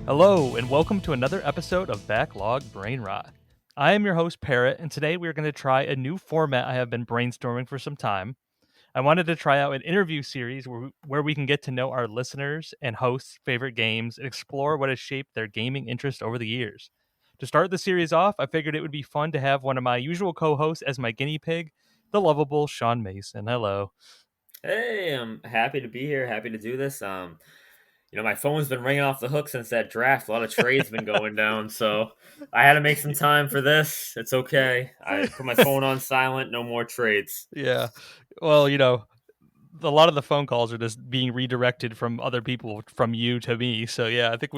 Hello, and welcome to another episode of Backlog Brain Rot. I am your host, Parrott, and today we are going to try a new format I have been brainstorming for some time. I wanted to try out an interview series where we can get to know our listeners and hosts' favorite games and explore what has shaped their gaming interest over the years. To start the series off, I figured it would be fun to have one of my usual co hosts as my guinea pig, the lovable Sean Mason. Hello. Hey, I'm happy to be here. Happy to do this. My phone's been ringing off the hook since that draft. A lot of trades been going down, so I had to make some time for this. It's okay. I put my phone on silent. No more trades. Yeah. Well, a lot of the phone calls are just being redirected from other people from you to me. So yeah, I think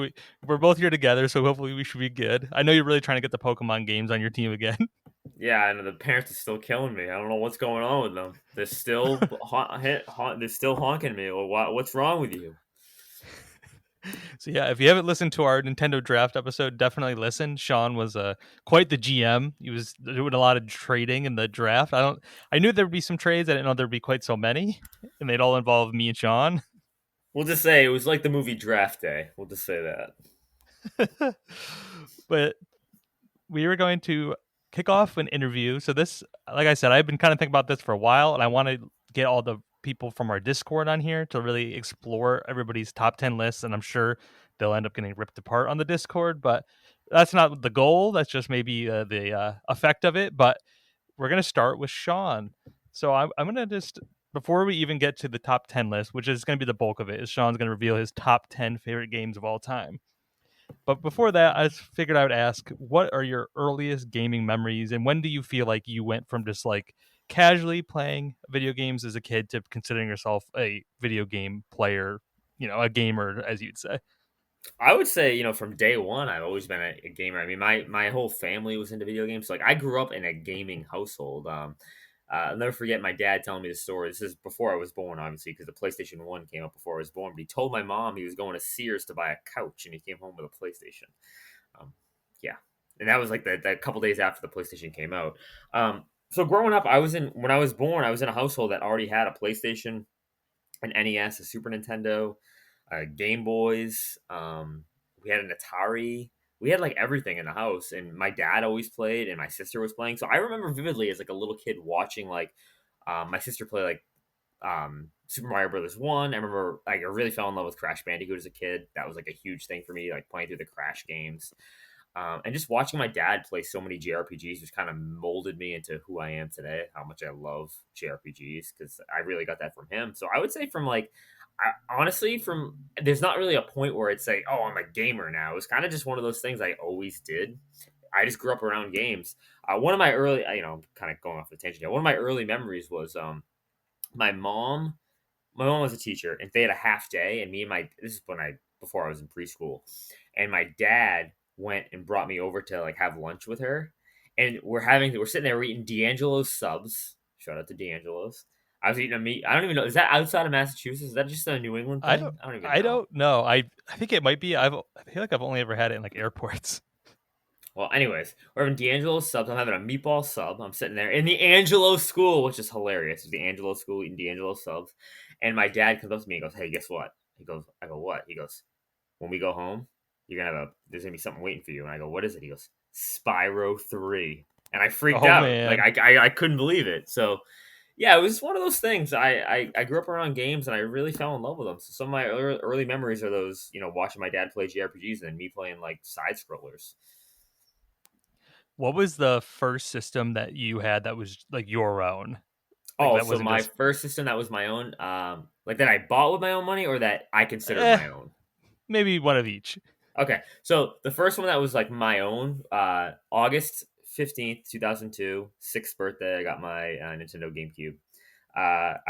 we're both here together. So hopefully we should be good. I know you're really trying to get the Pokemon games on your team again. Yeah, and the parents are still killing me. I don't know what's going on with them. They're still they're still honking me. Well, what's wrong with you? So yeah, if you haven't listened to our Nintendo Draft episode, definitely listen. Sean was quite the GM. He was doing a lot of trading in the draft. I knew there'd be some trades. I didn't know there'd be quite so many, and they'd all involve me and Sean. We'll just say it was like the movie Draft Day. We'll just say that. But we were going to kick off an interview. So this, like I said, I've been kind of thinking about this for a while, and I want to get all the people from our Discord on here to really explore everybody's top 10 lists, and I'm sure they'll end up getting ripped apart on the Discord, but that's not the goal. That's just maybe the effect of it. But we're going to start with Sean. So I'm going to just, before we even get to the top 10 list, which is going to be the bulk of it, is Sean's going to reveal his top 10 favorite games of all time. But before that, I just figured I would ask, what are your earliest gaming memories, and when do you feel like you went from just like casually playing video games as a kid to considering yourself a video game player, a gamer, as you'd say? I would say, from day one, I've always been a gamer. I mean, my whole family was into video games. Like, I grew up in a gaming household. I'll never forget my dad telling me the story. This is before I was born, obviously, because the PlayStation 1 came up before I was born. But he told my mom he was going to Sears to buy a couch, and he came home with a PlayStation. Um, yeah. And that was like the couple days after the PlayStation came out. So growing up, when I was born, I was in a household that already had a PlayStation, an NES, a Super Nintendo, Game Boys. We had an Atari. We had like everything in the house, and my dad always played, and my sister was playing. So I remember vividly as like a little kid watching like my sister play like Super Mario Brothers One. I remember like I really fell in love with Crash Bandicoot as a kid. That was like a huge thing for me, like playing through the Crash games. And just watching my dad play so many JRPGs just kind of molded me into who I am today. How much I love JRPGs because I really got that from him. So I would say from like, honestly, from there's not really a point where it's like, oh, I'm a gamer now. It was kind of just one of those things I always did. I just grew up around games. One of my early, kind of going off the tangent here. One of my early memories was my mom. My mom was a teacher, and they had a half day, and this is before I was in preschool, and my dad went and brought me over to like have lunch with her, and we're sitting there, we're eating D'Angelo's subs. Shout out to D'Angelo's. I was eating a meat. I don't even know. Is that outside of Massachusetts? Is that just a New England I don't, thing? I don't even I know. don't know. I think it might be. I feel like I've only ever had it in like airports. Well, anyways, we're having D'Angelo's subs. I'm having a meatball sub. I'm sitting there in the Angelo school, which is hilarious. It's the Angelo school eating D'Angelo subs. And my dad comes up to me and goes, "Hey, guess what?" I go, "What?" He goes, "When we go home, there's gonna be something waiting for you." And I go, "What is it?" He goes, "Spyro 3." And I freaked Oh out. Like man. I couldn't believe it. So yeah, it was one of those things. I grew up around games and I really fell in love with them. So some of my early memories are those, watching my dad play JRPGs and me playing like side scrollers. What was the first system that you had that was like your own? Like Oh, that so wasn't my just first system that was my own, like that I bought with my own money or that I considered eh, my own. maybe one of each. Okay, so the first one that was like my own, August 15th, 2002, sixth birthday. I got my Nintendo GameCube. I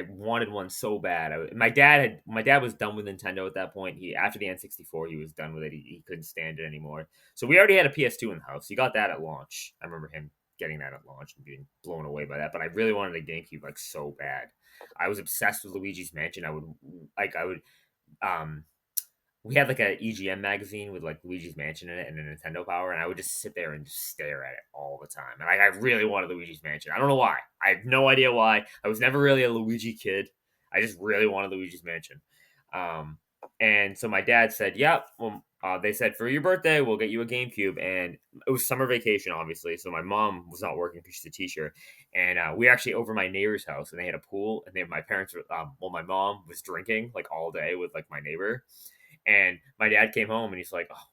wanted one so bad. My dad was done with Nintendo at that point. He after the N64, he was done with it. He couldn't stand it anymore. So we already had a PS2 in the house. He got that at launch. I remember him getting that at launch and being blown away by that. But I really wanted a GameCube like so bad. I was obsessed with Luigi's Mansion. I would um we had like a EGM magazine with like Luigi's Mansion in it and a Nintendo Power, and I would just sit there and just stare at it all the time. And I really wanted Luigi's Mansion. I don't know why. I have no idea why. I was never really a Luigi kid. I just really wanted Luigi's Mansion. And so my dad said, "Yep." Well, they said for your birthday we'll get you a GameCube, and it was summer vacation, obviously. So my mom was not working because she's a teacher, and we were actually over my neighbor's house, and they had a pool, and my parents were, well, my mom was drinking like all day with like my neighbor, and my dad came home and he's like, "Oh,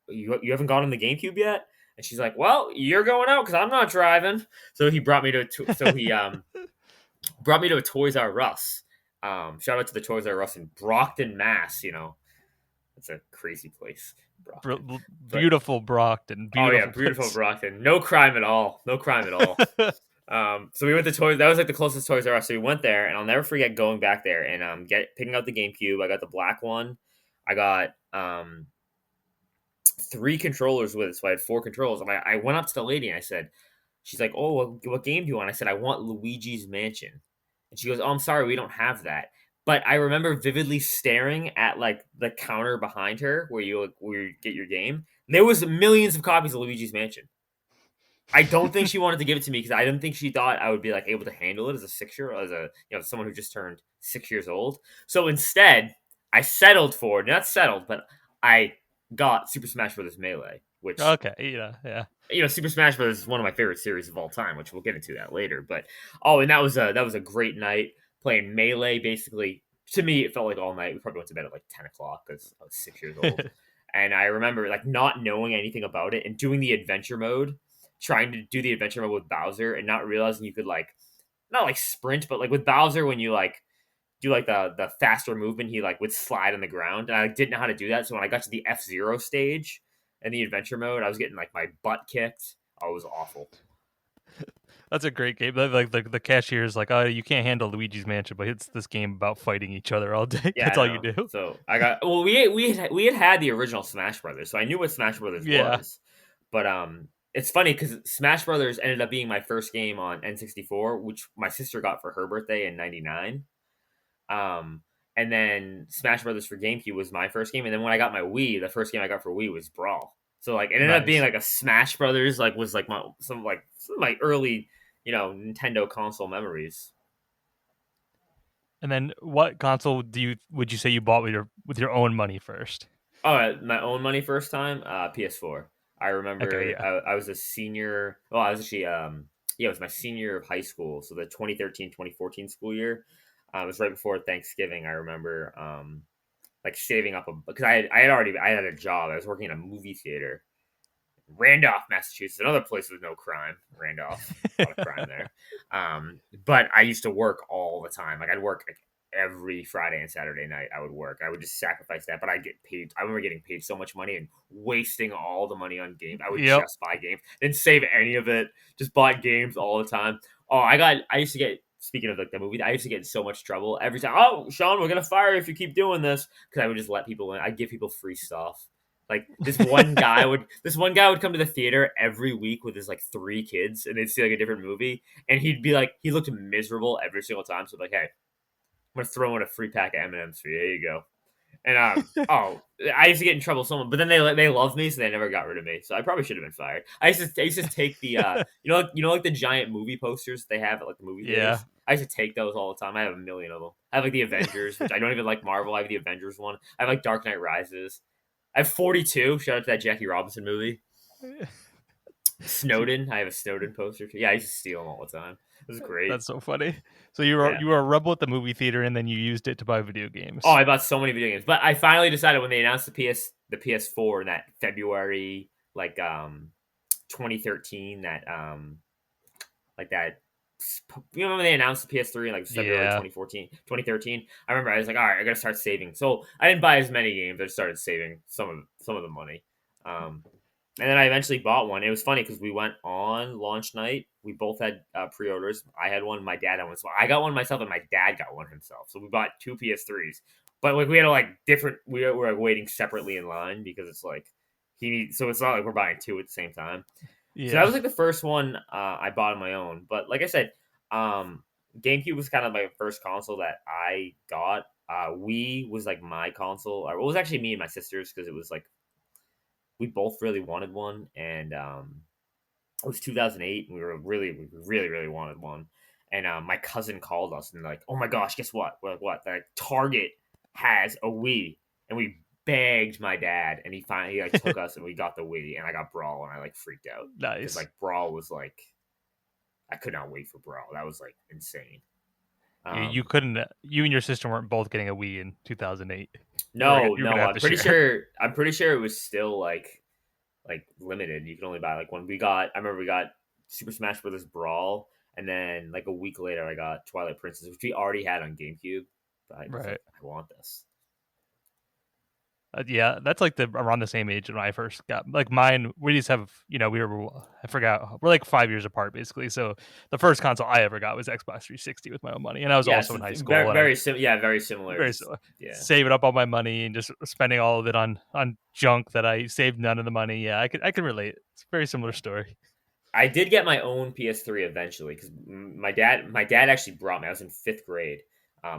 you haven't gotten the GameCube yet?" And she's like, "Well, you're going out because I'm not driving." So he brought me to so he brought me to a Toys R Us. Shout out to the Toys R Us in Brockton, Mass. It's a crazy place, Brockton. But Beautiful Brockton, oh yeah, beautiful beautiful place. Brockton. No crime at all. No crime at all. So we went to Toys. That was like the closest Toys R Us. So we went there, and I'll never forget going back there and get picking out the GameCube. I got the black one. I got three controllers with it, so I had four controllers. And I went up to the lady and I said, she's like, "Oh, what game do you want?" I said, "I want Luigi's Mansion." And she goes, "Oh, I'm sorry, we don't have that." But I remember vividly staring at like the counter behind her where you get your game. There was millions of copies of Luigi's Mansion. I don't think she wanted to give it to me because I didn't think she thought I would be like able to handle it as a 6 year, as a someone who just turned 6 years old. So instead, I settled for, not settled, but I got Super Smash Bros. Melee, which, Okay, yeah, yeah. Super Smash Bros. Is one of my favorite series of all time, which we'll get into that later. But oh, and that was a great night playing Melee. Basically, to me, it felt like all night. We probably went to bed at like 10 o'clock because I was 6 years old. And I remember like not knowing anything about it and doing the adventure mode, trying to do the adventure mode with Bowser, and not realizing you could like not like sprint, but like with Bowser when you like do like the faster movement, he like would slide on the ground, and I like, didn't know how to do that. So when I got to the F-Zero stage in the adventure mode, I was getting like my butt kicked. Oh, it was awful. That's a great game. Like the cashier is like, "Oh, you can't handle Luigi's Mansion," but it's this game about fighting each other all day. Yeah, That's I all you know. do. So I got well. We had the original Smash Brothers, so I knew what Smash Brothers Yeah, was. But it's funny because Smash Brothers ended up being my first game on N64, which my sister got for her birthday in '99. Um, and then Smash Brothers for GameCube was my first game, and then when I got my Wii, the first game I got for Wii was Brawl. So like it ended up being nice. like a Smash Brothers, like was like some of my early Nintendo console memories. And then, what console would you say you bought with your own money first? Oh, my own money first time, PS4. I Okay, remember yeah, I was a senior. Well, I was actually yeah, it was my senior year of high school, so the 2013-2014 school year. It was right before Thanksgiving. I remember like saving up because I had a job. I was working in a movie theater, Randolph, Massachusetts, another place with no crime. Randolph, a lot of crime there. But I used to work all the time. Like I'd work like every Friday and Saturday night. I would work. I would just sacrifice that, but I get paid. I remember getting paid so much money and wasting all the money on games. I would yep. just buy games, didn't save any of it. Just bought games all the time. Oh, I used to get. Speaking of like the movie, I used to get in so much trouble every time. "Oh, Sean, we're gonna fire you if you keep doing this," because I would just let people in. I'd give people free stuff. Like this one guy would come to the theater every week with his like three kids, and they'd see like a different movie, and he'd be like, he looked miserable every single time. So like, hey, I'm gonna throw in a free pack of M&Ms for you. There you go. And oh, I used to get in trouble so much, but then they loved me, so they never got rid of me. So I probably should have been fired. I used to take the like the giant movie posters they have at like the movie Yeah. theaters. I used to take those all the time. I have a million of them. I have like the Avengers, which I don't even like Marvel. I have the Avengers one. I have like Dark Knight Rises. I have 42. Shout out to that Jackie Robinson movie. So Snowden. I have a Snowden poster too. Yeah, I used to steal them all the time. It was great. that's so funny. So you were Yeah. you were a rebel at the movie theater, and then you used it to buy video Oh, games. I bought so many video games, but I finally decided when they announced the PS4 in that February, like 2013, that like that. When they announced the PS3 in like February Yeah. 2014, 2013, I remember I was like, all right, I gotta start saving. So I didn't buy as many games. I just started saving some of the money. Um, and then I eventually bought one. It was funny because we went on launch night. We both had pre-orders. I had one. My dad had one. So I got one myself, and my dad got one himself. So we bought two PS3s. But like we had like different. We were like waiting separately in line because it's like he needs. So it's not like we're buying two at the same time. So that Yeah. was like the first one I bought on my own. But like I said, um, GameCube was kind of my first console that I got. Wii was like my console, or it was actually me and my sisters because it was like we both really wanted one, and it was 2008, and we really, really wanted one. And my cousin called us and like, oh my gosh, guess what? We're like, what? They're like, Target. has a Wii, and we begged my dad, and he finally like took us, and we got the Wii, and I got Brawl, and I like freaked out because Nice. like Brawl was like I could not wait for Brawl. That was like insane. You Um, couldn't. You and your sister weren't both getting a Wii in 2008. no, You were gonna no, have to share. I'm pretty sure it was still like limited. You could only buy like one. We got. I remember we got Super Smash Brothers Brawl, and then like a week later, I got Twilight Princess, which we already had on GameCube. But I was like, Right. I want this. Yeah, that's like the around the same age when I first got like mine. We just have we were I forgot we're like 5 years apart basically. So the first console I ever got was Xbox 360 with my own money, and I was also Yes, in high school, very and I yeah, very similar. very Just so yeah. saving up all my money and just spending all of it on junk that I saved none of the money. Yeah, I can relate. It's a very similar story. I did get my own PS3 eventually because my dad actually brought me. I was in fifth grade.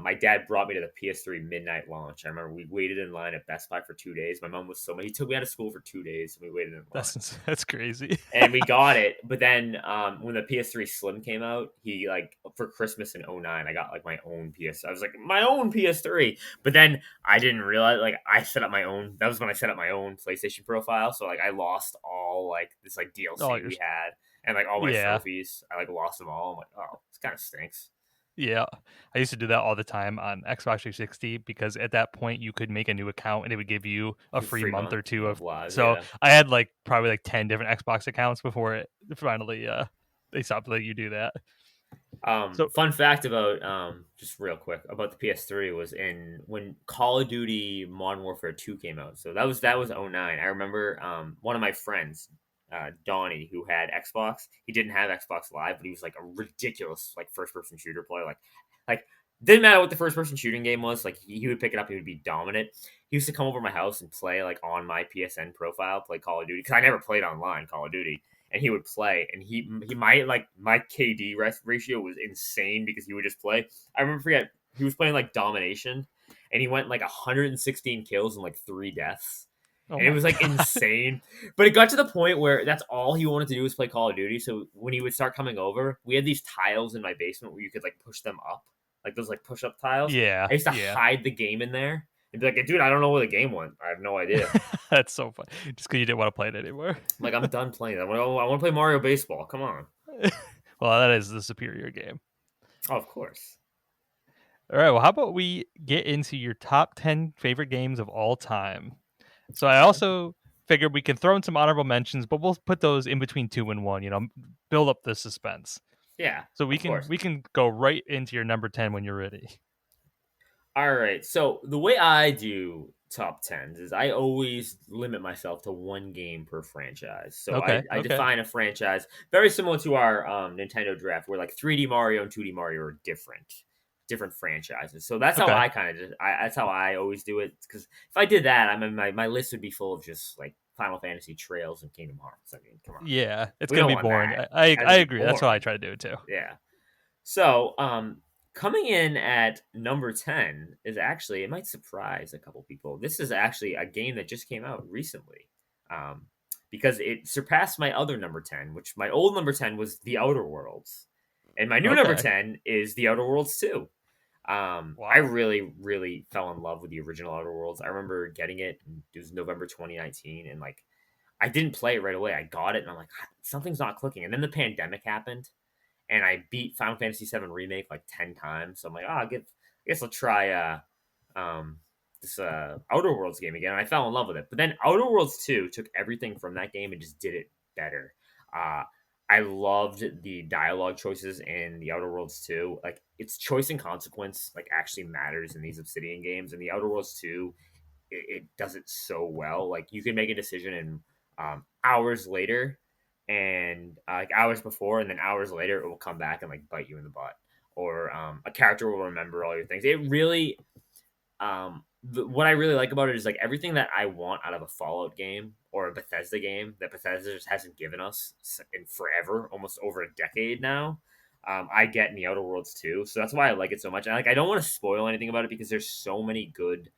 My dad brought me to the PS3 midnight launch. I remember we waited in line at Best Buy for 2 days. My mom was so mad. He took me out of school for 2 days, and we waited in line. That's crazy. And we got it. But then when the PS3 Slim came out, he like for Christmas in '09, I got like my own PS. I was like my own PS3. But then I didn't realize like I set up my own. That was when I set up my own PlayStation profile. So like I lost all like this like Oh, DLC you're we had and like all my yeah. trophies. I like lost them all. I'm like, oh, this kind of stinks. Yeah, I used to do that all the time on Xbox 360 because at that point you could make a new account and it would give you a free Free month month or two of of. live, So yeah. I had like probably like 10 different Xbox accounts before it finally they stopped letting you do that. So Fun fact about just real quick about the PS3 was in when Call of Duty Modern Warfare 2 came out. So that was '09. I remember one of my friends, Donnie, who had Xbox. He didn't have Xbox Live, but he was like a ridiculous like first person shooter player. Like didn't matter what the first person shooting game was. Like he would pick it up, he would be dominant. He used to come over to my house and play like on my PSN profile, play Call of Duty because I never played online Call of Duty, and he would play, and he might like my KD ratio was insane because he would just play. I remember forget he was playing like domination, and he went like 116 kills and like 3 deaths, oh and it my was like god. insane. But it got to the point where that's all he wanted to do was play Call of Duty. So when he would start coming over, we had these tiles in my basement where you could like push them up, like those like push up tiles. Yeah, I used to yeah. hide the game in there and be like, dude, I don't know where the game went. I have no idea. That's so fun. Just because you didn't want to play it anymore. I'm like, I'm done playing. I want to play Mario Baseball. Come on. Well, that is the superior game. Oh, of course. All right. Well, how about we get into your top 10 favorite games of all time? So I Okay. also figured we can throw in some honorable mentions, but we'll put those in between two and one. Build up the suspense. Yeah, So we of can course. we can go right into your number 10 when you're ready. All right. So the way I do top tens is I always limit myself to one game per franchise. So I, Okay. I Okay. define a franchise very similar to our Nintendo draft, where like 3D Mario and 2D Mario are different franchises. So that's how Okay. I kind of that's how I always do it. Because if I did that, I mean my list would be full of just like Final Fantasy Trails and Kingdom Hearts. I mean, come on, Yeah, it's we gonna don't be want boring. that. I That'd I be agree. That's how I boring. try to do it too. Yeah. So, coming in at number 10 is actually, it might surprise a couple people. This is actually a game that just came out recently. Um, because it surpassed my other number 10, which my old number 10 was The Outer Worlds. And my new number Okay. 10 is The Outer Worlds 2. I Wow. really, really fell in love with the original Outer Worlds. I remember getting it. It was November 2019, and like I didn't play it right away. I got it, and I'm like, something's not clicking. And then the pandemic happened, and I beat Final Fantasy VII Remake like 10 times. So I'm like, I guess I'll try this Outer Worlds game again. And I fell in love with it. But then Outer Worlds 2 took everything from that game and just did it better. Uh, I loved the dialogue choices in the Outer Worlds 2. Like its choice and consequence like actually matters in these Obsidian games. And the Outer Worlds 2, it does it so well. Like you can make a decision in hours later, and like hours before, and then hours later, it will come back and like bite you in the butt, or a character will remember all your things. It really, what I really like about it is like everything that I want out of a Fallout game or a Bethesda game that Bethesda just hasn't given us in forever, almost over a decade now. I get in the Outer Worlds too, so that's why I like it so much. And like, I don't want to spoil anything about it because there's so many good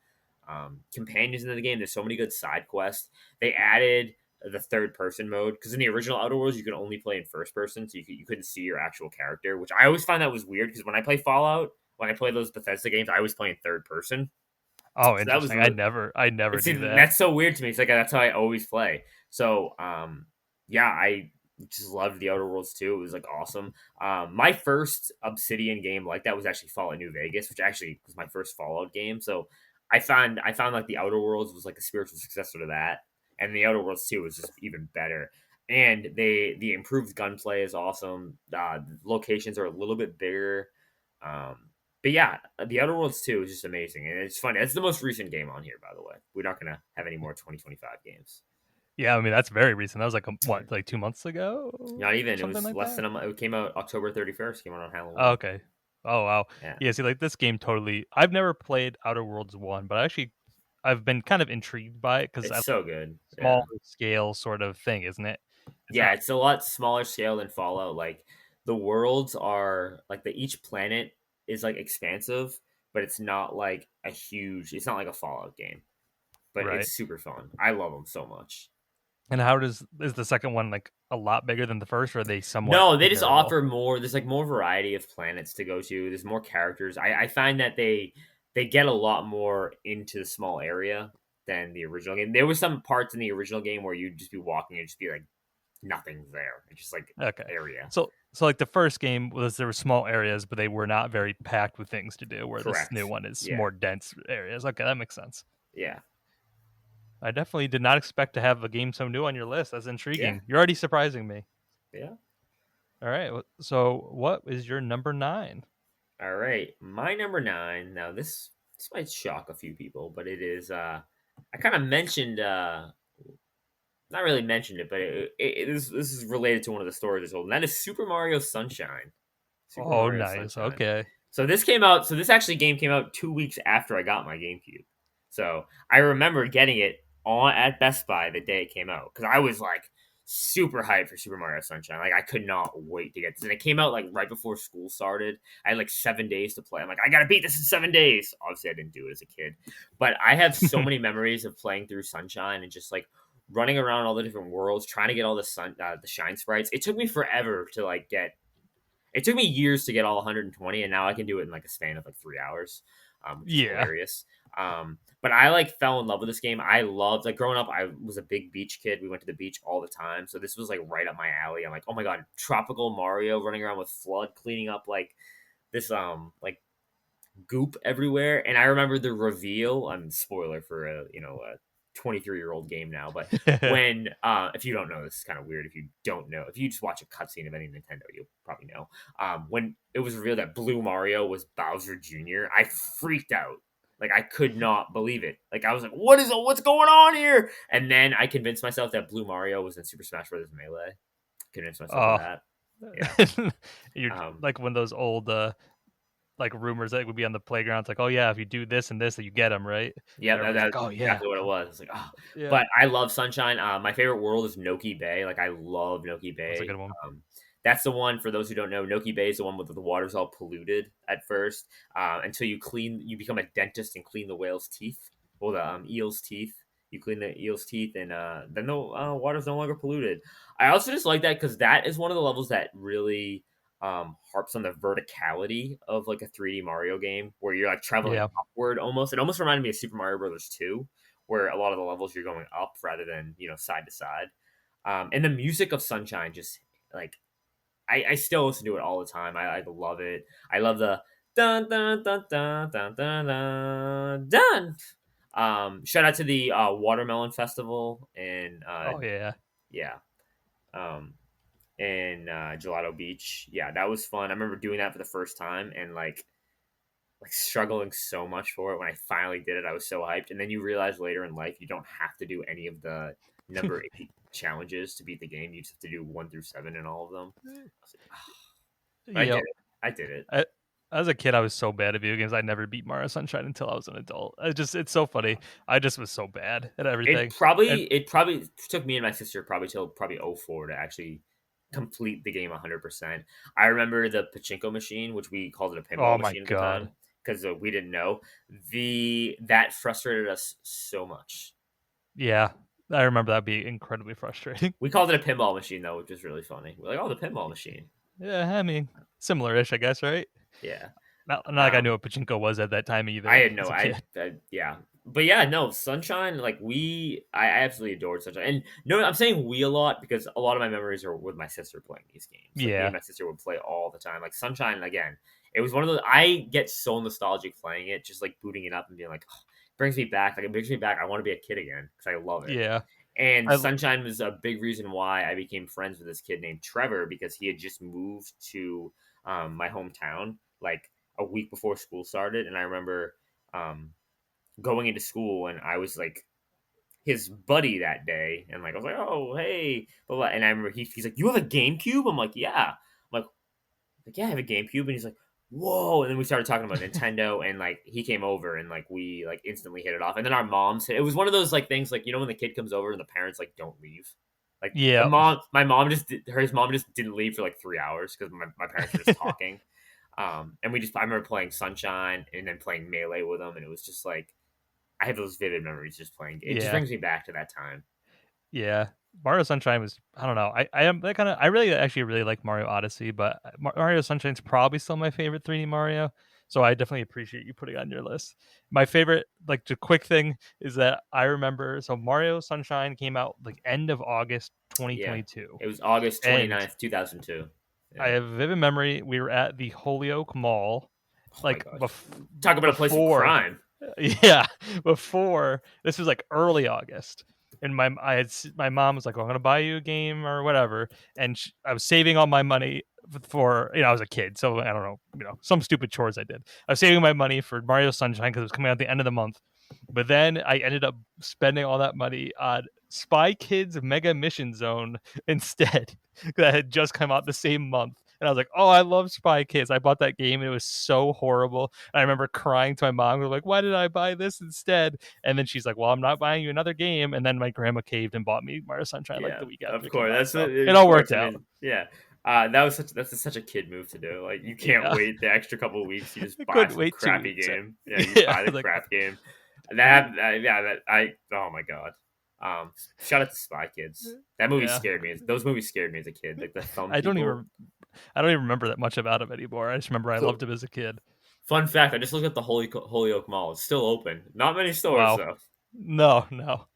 companions in the game. There's so many good side quests. They added the third person mode because in the original Outer Worlds you could only play in first person, so you couldn't see your actual character, which I always find that was weird because when I play Fallout, when I play those Bethesda games, I always play in third person. Oh, So that was interesting. really I never see, do that. that's so weird to me. It's like that's how I always play. So, yeah, I just loved the Outer Worlds too. It was like awesome. My first Obsidian game like that was actually Fallout New Vegas, which actually was my first Fallout game. So I found like the Outer Worlds was like a spiritual successor to that, and the Outer Worlds 2 was just even better. And the improved gunplay is awesome. The locations are a little bit bigger. Um, but yeah, the Outer Worlds 2 is just amazing, and it's fun. It's the most recent game on here, by the way. We're not gonna have any more 2025 games. Yeah, I mean, that's very recent. That was like, Yeah. what, like 2 months ago Not or even. It something was like less that? than a month. It came out October 31st. Came out on Oh, Halloween. okay. Oh, wow. Yeah, Yeah, see, like, this game totally I've never played Outer Worlds 1, but actually I've been kind of intrigued by it because it's I so good. smaller Yeah, scale sort of thing, isn't it? It's yeah. not It's a lot smaller scale than Fallout. Like the worlds are like the each planet is like expansive, but it's not like a huge. It's not like a Fallout game, but right. it's super fun. I love them so much. And how does is the second one, like, a lot bigger than the first, or are they somewhat No, they just comparable? offer more. There's like more variety of planets to go to. There's more characters. I find that they get a lot more into the small area than the original game. There was some parts in the original game where you'd just be walking and just be like nothing's there. It's just like Okay. area. So, like, the first game was there were small areas, but they were not very packed with things to do, where this new Correct. one is Yeah. more dense areas. Okay, that makes sense. Yeah. I definitely did not expect to have a game so new on your list. That's Yeah. intriguing. You're already surprising me. Yeah. All right. So, what is your number 9? All right. My number 9. Now this might shock a few people, but it is I kind of mentioned not really mentioned it, but this is related to one of the stories I told, and that is Super Mario Sunshine. Super Oh, Mario nice. Sunshine. Okay. So this came out. So this actually game came out 2 weeks after I got my GameCube. So I remember getting it on at Best Buy the day it came out because I was like super hyped for Super Mario Sunshine. Like I could not wait to get this, and it came out like right before school started. I had like 7 days to play. I'm like, I gotta beat this in 7 days. Obviously, I didn't do it as a kid, but I have so many memories of playing through Sunshine and just like running around all the different worlds, trying to get all the shine sprites. It took me forever to like get it took me years to get all 120, and now I can do it in like a span of like 3 hours, which is Yeah. hilarious. But I like fell in love with this game. I loved like growing up. I was a big beach kid. We went to the beach all the time, so this was like right up my alley. I'm like, oh my god, tropical Mario running around with Flood cleaning up like this like goop everywhere. And I remember the reveal. I'm spoiler for a 23-year-old game now, but when if you don't know, this is kind of weird. If you don't know, if you just watch a cutscene of any Nintendo, you'll probably know. When it was revealed that Blue Mario was Bowser Jr., I freaked out. Like I could not believe it. Like I was like, what's going on here?" And then I convinced myself that Blue Mario was in Super Smash Bros. Melee. Convinced myself of Oh. that. Yeah. You're Um, like when those old like rumors that would be on the playground. It's like, oh yeah, if you do this and this, you get them right. Yeah, And everybody's like, that's oh yeah, exactly what it was. It's like, oh, yeah, but I love Sunshine. My favorite world is Noki Bay. Like I love Noki that's a Bay. good one. That's the one for those who don't know. Noki Bay is the one with the water's all polluted at first, until you become a dentist and clean the whale's teeth or the eel's teeth. You clean the eel's teeth, and then the water's no longer polluted. I also just like that because that is one of the levels that really harps on the verticality of like a 3D Mario game where you're like traveling Yeah. upward almost. It almost reminded me of Super Mario Brothers 2, where a lot of the levels you're going up rather than side to side. And the music of Sunshine just like I still listen to it all the time. I love it. I love the dun dun dun dun dun dun dun dun. Shout out to the Watermelon Festival and Oh yeah. yeah, um, in Gelato Beach. Yeah, that was fun. I remember doing that for the first time and like struggling so much for it. When I finally did it, I was so hyped. And then you realize later in life you don't have to do any of the number 8 challenges to beat the game. You just have to do 1 through 7 in all of them. I was like, "Ah," but I did Yep. it. I did it. I, as a kid, I was so bad at video games. I never beat Mario Sunshine until I was an adult. It's so funny. I just was so bad at It everything. And probably it probably took me and my sister probably till probably '04 to actually complete the game 100%. I remember the pachinko machine, which we called it a pinball oh my machine at the god, time because we didn't know the that frustrated us so much. yeah, I remember that being incredibly frustrating. We called it a pinball machine though, which is really funny. We're like, "Oh, the pinball machine." Yeah, I mean, similar-ish, I guess, right? Yeah. Not like I knew Um, what pachinko was at that time I either had as no, a kid. yeah, but yeah, no, Sunshine. Like I absolutely adored Sunshine, and no, I'm saying we a lot because a lot of my memories are with my sister playing these games. Like me and Yeah, my sister would play all the time. Like Sunshine, again, it was one of those. I get so nostalgic playing it, just like booting it up and being like, "Oh, brings me back. Like it brings me back. I want to be a kid again because I love it. yeah. And I Sunshine was a big reason why I became friends with this kid named Trevor because he had just moved to my hometown like a week before school started, and I remember um, going into school and I was like his buddy that day, and like I was like, oh hey, blah, blah. And I remember he's like, you have a GameCube? I'm like, yeah. I'm like, yeah, I have a GameCube, and he's like, whoa. And then we started talking about Nintendo, and like he came over, and like we like instantly hit it off. And then our moms, it was one of those like things like when the kid comes over and the parents like don't leave. Like yeah, my mom his mom just didn't leave for like 3 hours because my parents were just talking. And I remember playing Sunshine and then playing Melee with them, and it was just like I have those vivid memories just playing. It just yeah. brings me back to that time. Yeah, Mario Sunshine was I don't know. I am that kind of I really actually really like Mario Odyssey, but Mario Sunshine's probably still my favorite 3D Mario. So I definitely appreciate you putting it on your list. My favorite, like the quick thing, is that I remember so Mario Sunshine came out like end of August Yeah, 2022, it was August and 29th, 2002. I Yeah. have a vivid memory. We were at the Holyoke Mall, Oh my like gosh. Talk about a place of before crime. yeah, before this was like early August, and my mom was like, well, "I'm gonna buy you a game or whatever," and I was saving all my money for I was a kid, so I don't know, some stupid chores I did. I was saving my money for Mario Sunshine because it was coming out at the end of the month, but then I ended up spending all that money on Spy Kids Mega Mission Zone instead, that had just come out the same month. And I was like, "Oh, I love Spy Kids." I bought that game, and it was so horrible. And I remember crying to my mom, like, "Why did I buy this instead?" And then she's like, "Well, I'm not buying you another game." And then my grandma caved and bought me Mario Sunshine like Yeah, the week after of it came course. out. That's So what, it of all course. worked I out. mean, yeah. That's such a kid move to do. Like you can't Yeah, wait the extra couple of weeks. You just I buy couldn't some wait 2 weeks. crappy game. Yeah, you just Yeah, buy the like crap game. Yeah, that I. Oh my god. Shout out to Spy Kids. That movie yeah. scared me. Those movies scared me as a kid. Like the thumb I don't people. even I don't even remember that much about him anymore. I just remember I loved So him as a kid. fun fact: I just looked at the Holyoke Mall. It's still open. Not many stores Wow. though. No, no.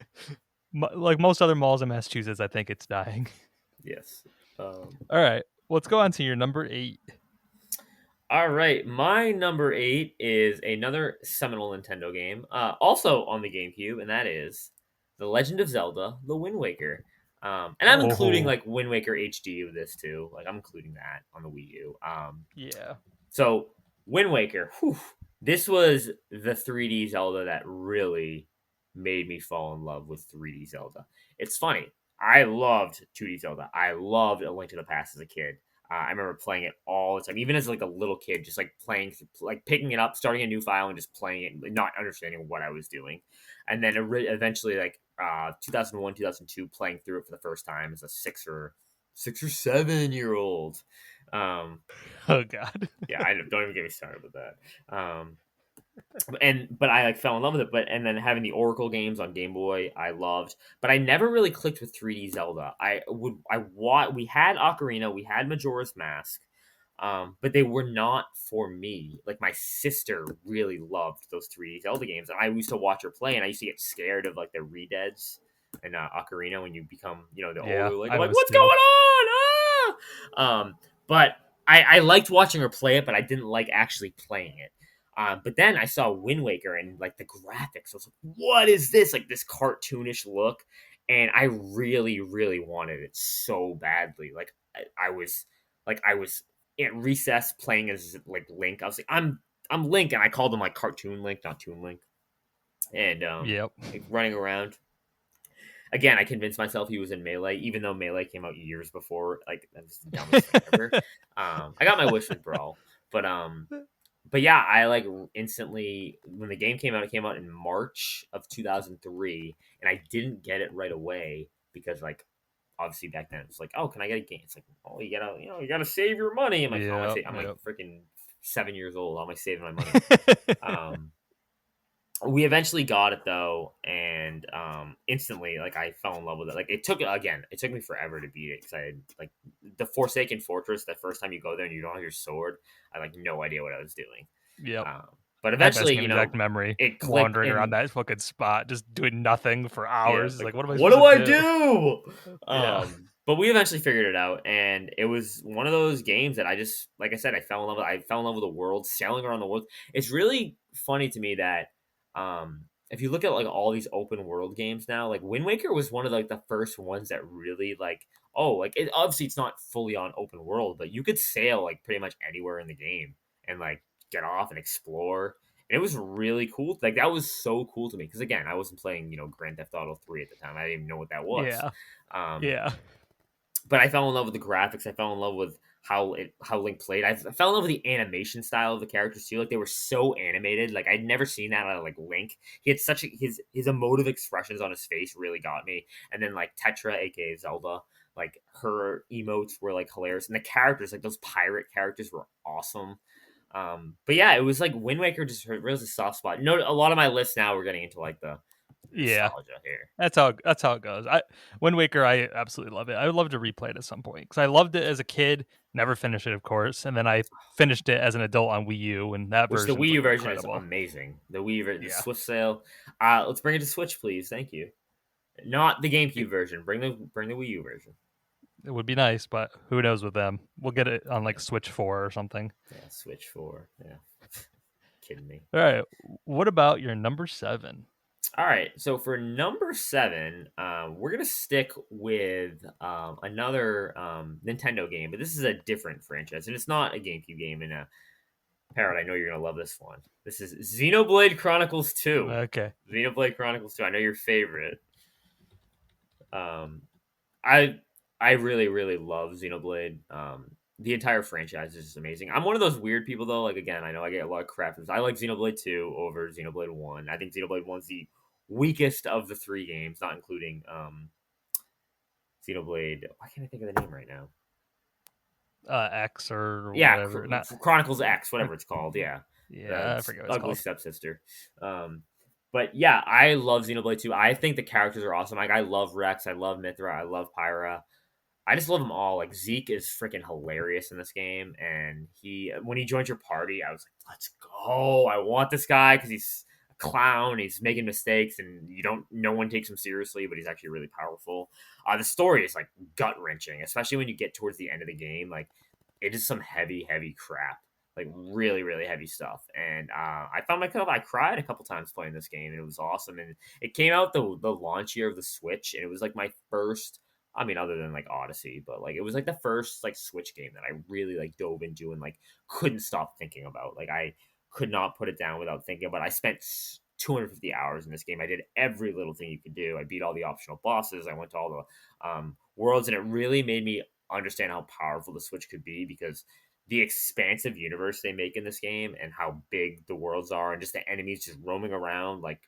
Like most other malls in Massachusetts, I think it's dying. Yes. Um, All right, let's go on to your number 8. All right, my number 8 is another seminal Nintendo game, also on the GameCube, and that is The Legend of Zelda: The Wind Waker. And I'm including Oh, like Wind Waker HD with this too. Like I'm including that on the Wii U. yeah, So Wind Waker, whew, this was the 3D Zelda that really made me fall in love with 3D Zelda. It's funny. I loved 2D Zelda. I loved A Link to the Past as a kid. I remember playing it all the time, even as like a little kid, just like playing, like picking it up, starting a new file, and just playing it, like, not understanding what I was doing. And then eventually, like 2001, 2002, playing through it for the first time as a 6 or 7 year old. Um, oh god. yeah, I don't even get me started with that. But I like fell in love with it. But and then having the Oracle games on Game Boy, I loved. But I never really clicked with 3D Zelda. We had Ocarina, we had Majora's Mask, but they were not for me. Like my sister really loved those 3D Zelda games, and I used to watch her play, and I used to get scared of like the redeads and Ocarina when you become the Yeah, older Link. I'm I like, was what's too. going on? But I liked watching her play it, but I didn't like actually playing it. But then I saw Wind Waker and like the graphics. I was like, "What is this? Like this cartoonish look?" And I really, really wanted it so badly. Like I was at recess playing as like Link. I was like, I'm Link, and I called him like Cartoon Link, not Toon Link, and Yep. like running around. Again, I convinced myself he was in Melee, even though Melee came out years before. Like that's the dumbest thing ever. I got my wish with Brawl, but but yeah, I like instantly when the game came out. It came out in March of 2003, and I didn't get it right away because like obviously back then it's like, oh, can I get a game? It's like, oh, you gotta save your money. I'm like, how am I Yep. saving? I'm like Yep. freaking 7 years old. How am I saving my money? Um, we eventually got it though, and instantly like I fell in love with it. Like it took me forever to beat it because I had like the Forsaken Fortress. The first time you go there and you don't have your sword, I had like no idea what I was doing. Yep. Um, but I have that eventually, same exact memory it clicked wandering around and that fucking spot, just doing nothing for yeah, hours. It's like like, what am I what supposed do to I do? do? Yeah. But we eventually figured it out, and it was one of those games that I just, like I said, I fell in love with. I fell in love with the world, sailing around the world. It's really funny to me that if you look at like all these open world games now, like Wind Waker was one of like the first ones that really like, oh, like it, obviously it's not fully on open world, but you could sail like pretty much anywhere in the game and like get off and explore. And it was really cool. Like that was so cool to me because again, I wasn't playing Grand Theft Auto 3 at the time. I didn't even know what that was. Yeah. Um, Yeah. but I fell in love with the graphics. I fell in love with how Link played. I fell in love with the animation style of the characters too. Like they were so animated. Like I'd never seen that out of like Link. He had such his emotive expressions on his face really got me. And then like Tetra, aka Zelda, like her emotes were like hilarious, and the characters, like those pirate characters, were awesome. But yeah, it was like Wind Waker just really was a soft spot. No, a lot of my lists now we're getting into like the Yeah. nostalgia here. That's how it goes. Wind Waker, I absolutely love it. I would love to replay it at some point because I loved it as a kid. Never finished it, of course, and then I finished it as an adult on Wii U, and that Which the version's Wii U like version is incredible. amazing. The Wii version, the Yeah, Swift sale. Let's bring it to Switch, please. Thank you. Not the it, GameCube version. Bring the Wii U version. it would be nice, but who knows with them? We'll get it on like Yeah, Switch 4 or something. yeah. Switch 4. Yeah, kidding me. All right, what about your number 7? All right, so for number 7, we're gonna stick with another Nintendo game, but this is a different franchise, and it's not a GameCube game. And Parrot, I know you're gonna love this one. This is Xenoblade Chronicles 2. Okay, Xenoblade Chronicles 2. I know your favorite. Um, I I really love Xenoblade. The entire franchise is just amazing. I'm one of those weird people though. Like again, I know I get a lot of crap. I like Xenoblade 2 over Xenoblade 1. I think Xenoblade 1's the weakest of the three games, not including Xenoblade. Why can't I think of the name right now? X or Yeah, whatever. Not Chronicles X, whatever it's called. Yeah, yeah, the I forget what it's ugly called. stepsister. Um, but yeah, I love Xenoblade 2. I think the characters are awesome. Like I love Rex, I love Mithra, I love Pyra. I just love them all. Like Zeke is freaking hilarious in this game, and he when he joins your party, I was like, "Let's go! I want this guy because he's a clown. He's making mistakes, and you don't. No one takes him seriously, but he's actually really powerful. The story is like gut wrenching, especially when you get towards the end of the game. Like it is some heavy crap, like really heavy stuff. And I found myself I cried a couple times playing this game, and it was awesome. And it came out the launch year of the Switch, and it was like my first. I mean, other than like Odyssey, but like it was like the first like Switch game that I really like dove into and like couldn't stop thinking about. Like I could not put it down without thinking about. I spent 250 hours in this game. I did every little thing you could do. I beat all the optional bosses. I went to all the worlds, and it really made me understand how powerful the Switch could be because the expansive universe they make in this game and how big the worlds are and just the enemies just roaming around like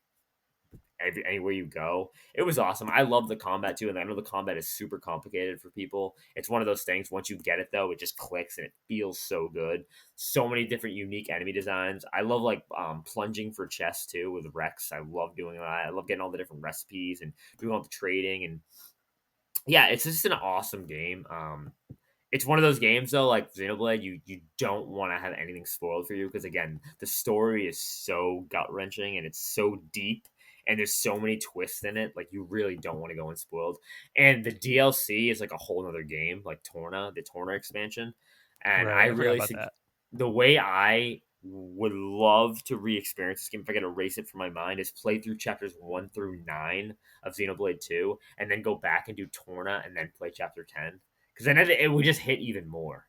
anywhere you go. It was awesome. I love the combat too, and I know the combat is super complicated for people. It's one of those things. Once you get it though, it just clicks and it feels so good. So many different unique enemy designs. I love like plunging for chests too with Rex. I love doing that. I love getting all the different recipes and doing all the trading and yeah, it's just an awesome game. It's one of those games though, like Xenoblade, you don't want to have anything spoiled for you because again, the story is so gut wrenching and it's so deep, and there's so many twists in it. Like you really don't want to go unspoiled. And the DLC is like a whole other game, like the Torna expansion. And I Right, I forgot really about that. the way I would love to re-experience this game if I could erase it from my mind is play through chapters 1 through 9 of Xenoblade 2 and then go back and do Torna and then play chapter 10 because then it would just hit even more.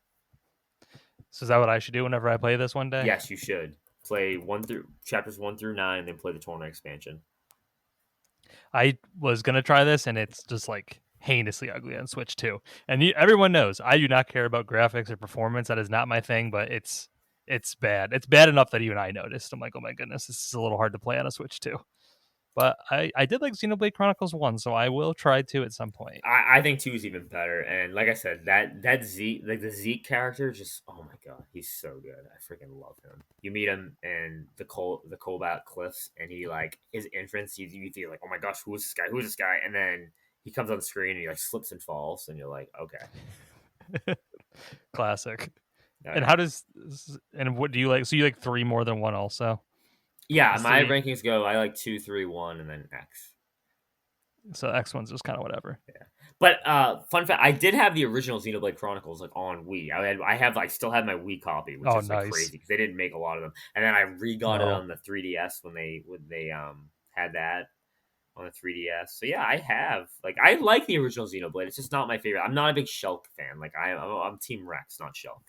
So is that what I should do whenever I play this one day? Yes, you should play one through chapters 1 through 9, and then play the Torna expansion. I was gonna try this, and it's just like heinously ugly on Switch too. And everyone knows I do not care about graphics or performance. That is not my thing. But it's bad. It's bad enough that even I noticed. I'm like, oh my goodness, this is a little hard to play on a Switch too. But I did like Xenoblade Chronicles 1, so I will try 2 at some point. I think 2 is even better, and like I said, that Zeke, like the Zeke character, just oh my god, he's so good. I freaking love him. You meet him in the Cobalt Cliffs, and he like his entrance, you feel like oh my gosh, who is this guy? Who is this guy? And then he comes on the screen and he like slips and falls, and you're like okay, Classic. oh And yeah. how does And what do you like? So you like three more than one, also? Yeah, Is my three? rankings go. I like two, three, one, and then X. So X one's just kind of whatever. Yeah. But fun fact, I did have the original Xenoblade Chronicles like on Wii. I still have my Wii copy, which Oh, is like nice. crazy because they didn't make a lot of them. And then I re-got it No. on the 3DS when they had that on the 3DS. So yeah, I have like I like the original Xenoblade. It's just not my favorite. I'm not a big Shulk fan. Like I'm Team Rex, not Shulk.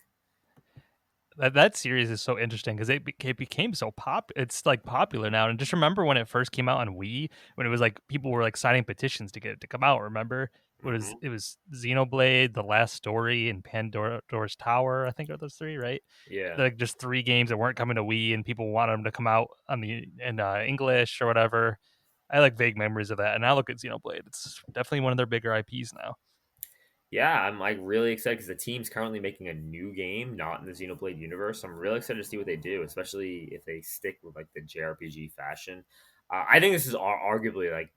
That series is so interesting because it became so it's like popular now. And just remember when it first came out on Wii, when it was like people were like signing petitions to get it to come out. Remember, Hmm. it was Xenoblade, The Last Story, and Pandora's Tower. I think are those three, right? Yeah. Like just three games that weren't coming to Wii, and people wanted them to come out on the in English or whatever. I like vague memories of that, and I look at Xenoblade. It's definitely one of their bigger IPs now. Yeah, I'm like really excited because the team's currently making a new game, not in the Xenoblade universe. I'm really excited to see what they do, especially if they stick with like the JRPG fashion. I think this is arguably like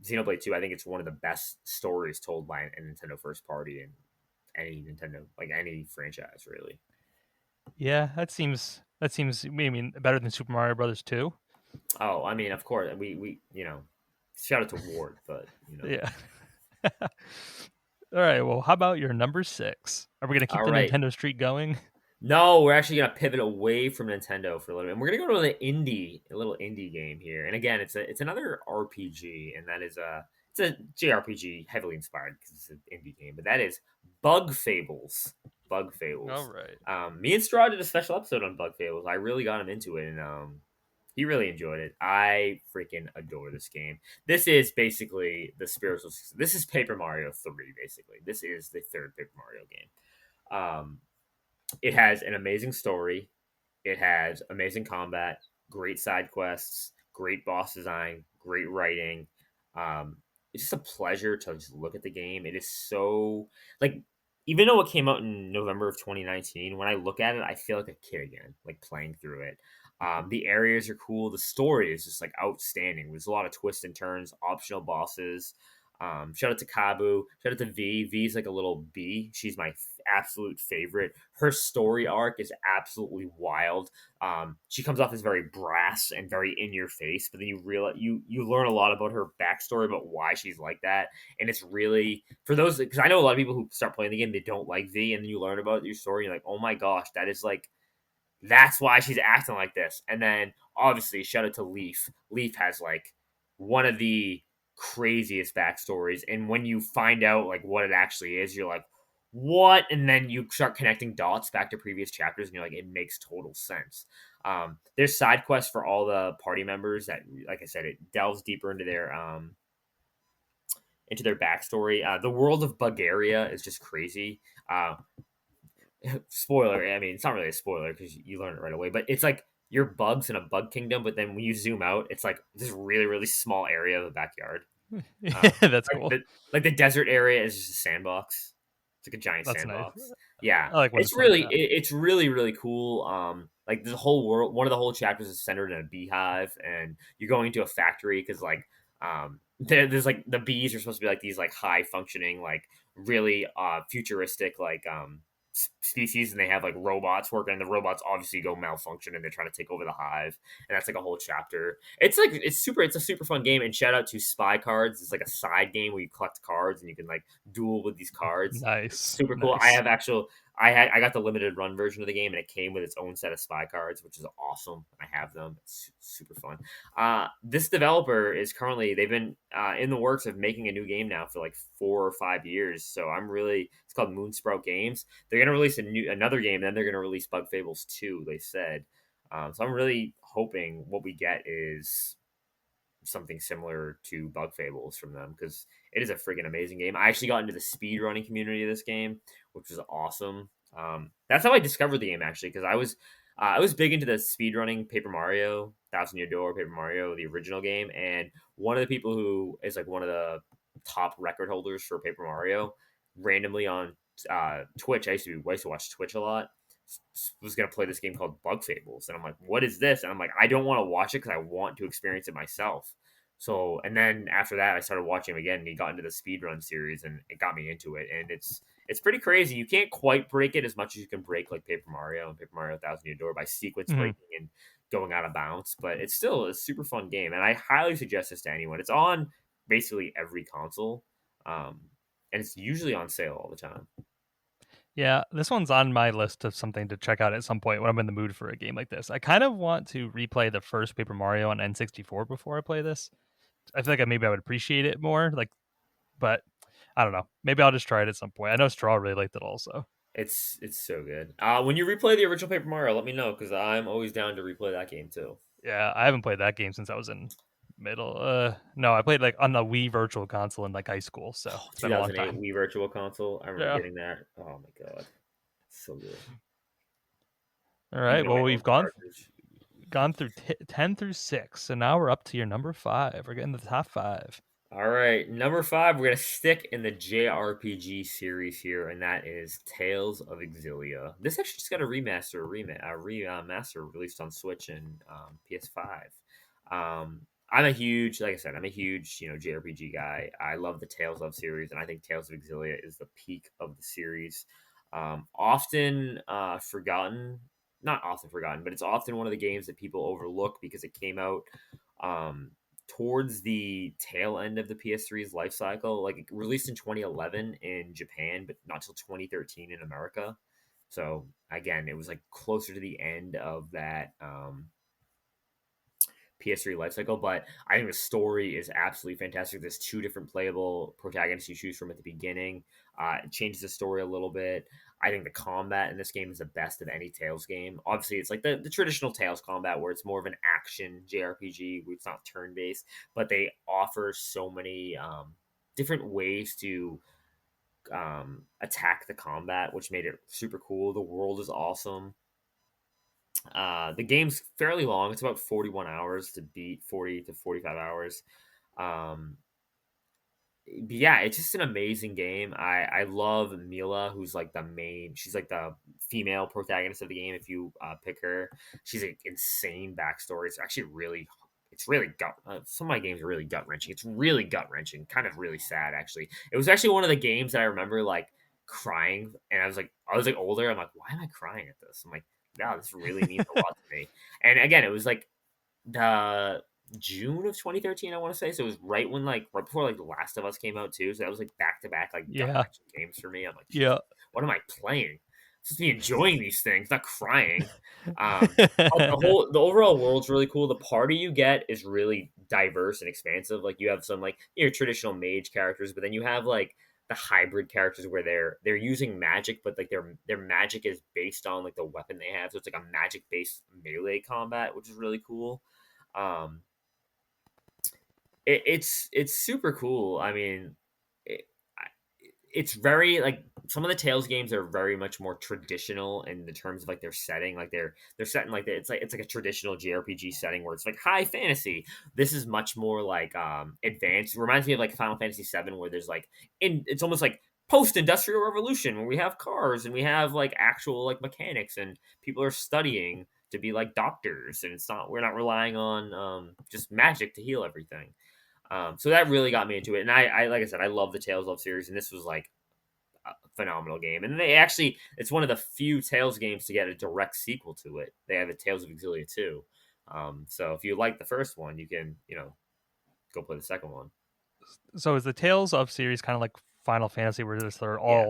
Xenoblade 2. I think it's one of the best stories told by a Nintendo first party in any Nintendo, like any franchise, really. Yeah, that seems. I mean, better than Super Mario Brothers 2. Oh, I mean, of course, we shout out to Ward, but Yeah. All right. Well, how about your number six? Are we gonna keep all the right. Nintendo streak going? No, we're actually gonna pivot away from Nintendo for a little bit. And we're gonna go to a little indie game here. And again, it's another RPG, and that is it's a JRPG heavily inspired because it's an indie game. But that is Bug Fables. Bug All Fables. right. Me and Straw did a special episode on Bug Fables. I really got him into it, and he really enjoyed it. I freaking adore this game. This is basically the spiritual. This is Paper Mario 3. Basically, this is the third Paper Mario game. It has an amazing story. It has amazing combat, great side quests, great boss design, great writing. It's just a pleasure to just look at the game. It is so like even though it came out in November of 2019, when I look at it, I feel like a kid again, like playing through it. The areas are cool. The story is just like outstanding. There's a lot of twists and turns, optional bosses. Shout out to Kabu. Shout out to V. V's like a little bee. She's my absolute favorite. Her story arc is absolutely wild. She comes off as very brass and very in your face, but then you realize you learn a lot about her backstory about why she's like that, and it's really for those because I know a lot of people who start playing the game they don't like V, and then you learn about your story, and you're like, oh my gosh, that is like that's why she's acting like this. And then obviously, shout out to Leaf. Leaf has like one of the craziest backstories. And when you find out like what it actually is, you're like, what? And then you start connecting dots back to previous chapters, and you're like, it makes total sense. There's side quests for all the party members that, like I said, it delves deeper into their backstory. The world of Bulgaria is just crazy. Spoiler. I mean, it's not really a spoiler because you learn it right away. But it's like you're bugs in a bug kingdom, but then when you zoom out, it's like this really really small area of the backyard. Yeah, Um, that's like cool. the desert area is just a sandbox. It's like a giant That's nice. sandbox. Yeah, I like when it's like that. it's really really cool. Like the whole world, one of the whole chapters is centered in a beehive, and you're going to a factory because like there's like the bees are supposed to be like these like high functioning like really futuristic like species, and they have like robots working, and the robots obviously go malfunction and they're trying to take over the hive, and that's like a whole chapter. It's a super fun game. And shout out to Spy Cards. It's like a side game where you collect cards and you can like duel with these cards. It's Nice, super cool. nice. I got the limited run version of the game, and it came with its own set of spy cards, which is awesome. I have them. It's super fun. This developer is currently they've been in the works of making a new game now for like 4 or 5 years. So I'm really it's called Moonsprout Games. They're gonna release another game, and then they're gonna release Bug Fables 2. They said. So I'm really hoping what we get is something similar to Bug Fables from them because it is a freaking amazing game. I actually got into the speed running community of this game, which was awesome. That's how I discovered the game actually because I was big into the speed running Paper Mario, Thousand Year Door, Paper Mario, the original game, and one of the people who is like one of the top record holders for Paper Mario, randomly on Twitch. I used to watch Twitch a lot. Was gonna play this game called Bug Fables, and I'm like, "What is this?" And I'm like, "I don't want to watch it because I want to experience it myself." So, and then after that, I started watching him again, and he got into the speedrun series, and it got me into it. And it's pretty crazy. You can't quite break it as much as you can break like Paper Mario and Paper Mario Thousand Year Door by sequence Mhm. breaking and going out of bounds. But it's still a super fun game, and I highly suggest this to anyone. It's on basically every console, um, and it's usually on sale all the time. Yeah, this one's on my list of something to check out at some point when I'm in the mood for a game like this. I kind of want to replay the first Paper Mario on N64 before I play this. I feel like maybe I would appreciate it more, like, but I don't know. Maybe I'll just try it at some point. I know Straw really liked it also. It's so good. When you replay the original Paper Mario, let me know because I'm always down to replay that game too. Yeah, I haven't played that game since I was in middle. No, I played like on the Wii Virtual Console in like high school, so Oh, it's been a long 2008 time. Wii Virtual Console. I remember Yeah. getting that. Oh my god, so good. All Even right. though I Well, own we've the cartridge. gone through 10 through 6, so now we're up to your number 5. We're getting to the top 5. All right, number five, we're gonna stick in the JRPG series here, and that is Tales of Exilia. This actually just got a remaster released on Switch and PS5. I'm a huge, like I said, I'm a huge JRPG guy. I love the Tales of series, and I think Tales of Exilia is the peak of the series. Often forgotten, not often forgotten, but it's often one of the games that people overlook because it came out. Um, Towards the tail end of the PS3's life cycle. Like it released in 2011 in Japan, but not till 2013 in America. So again, it was like closer to the end of that PS3 life cycle. But I think the story is absolutely fantastic. There's two different playable protagonists you choose from at the beginning. It changes the story a little bit. I think the combat in this game is the best of any Tales game. Obviously, it's like the traditional Tales combat where it's more of an action JRPG, where it's not turn based, but they offer so many different ways to attack the combat, which made it super cool. The world is awesome. The game's fairly long. It's about 41 hours to beat, 40 to 45 hours. Um, but yeah, it's just an amazing game. I love Mila, who's like the main. She's like the female protagonist of the game. If you pick her, she's an insane backstory. It's actually really, it's really gut. Some of my games are really gut wrenching. It's really gut wrenching, kind of really sad actually. It was actually one of the games that I remember like crying, and I was like older. I'm like, why am I crying at this? I'm like, wow, this really means a lot to me. And again, it was like the June of 2013, I want to say. So it was right before like The Last of Us came out too. So that was like back to back like gut Yeah. wrenching games for me. I'm like, geez, Yeah. what am I playing? I'm supposed to be enjoying these things, not crying. But the overall world's really cool. The party you get is really diverse and expansive. Like you have some like your traditional mage characters, but then you have like the hybrid characters where they're using magic, but like their magic is based on like the weapon they have. So it's like a magic based melee combat, which is really cool. Um, it's super cool. I mean, it, it's very like some of the Tales games are very much more traditional in the terms of like their setting. Like they're set in like it's like a traditional JRPG setting where it's like high fantasy. This is much more like advanced. It reminds me of like Final Fantasy VII, where there's like it's almost like post industrial revolution where we have cars and we have like actual like mechanics and people are studying to be like doctors, and it's not we're not relying on just magic to heal everything. So that really got me into it, and I like I said, I love the Tales of series, and this was like a phenomenal game. And they actually, it's one of the few Tales games to get a direct sequel to it. They have a Tales of Exilia 2. So if you like the first one, you can go play the second one. So is the Tales of series kind of like Final Fantasy, where Yeah,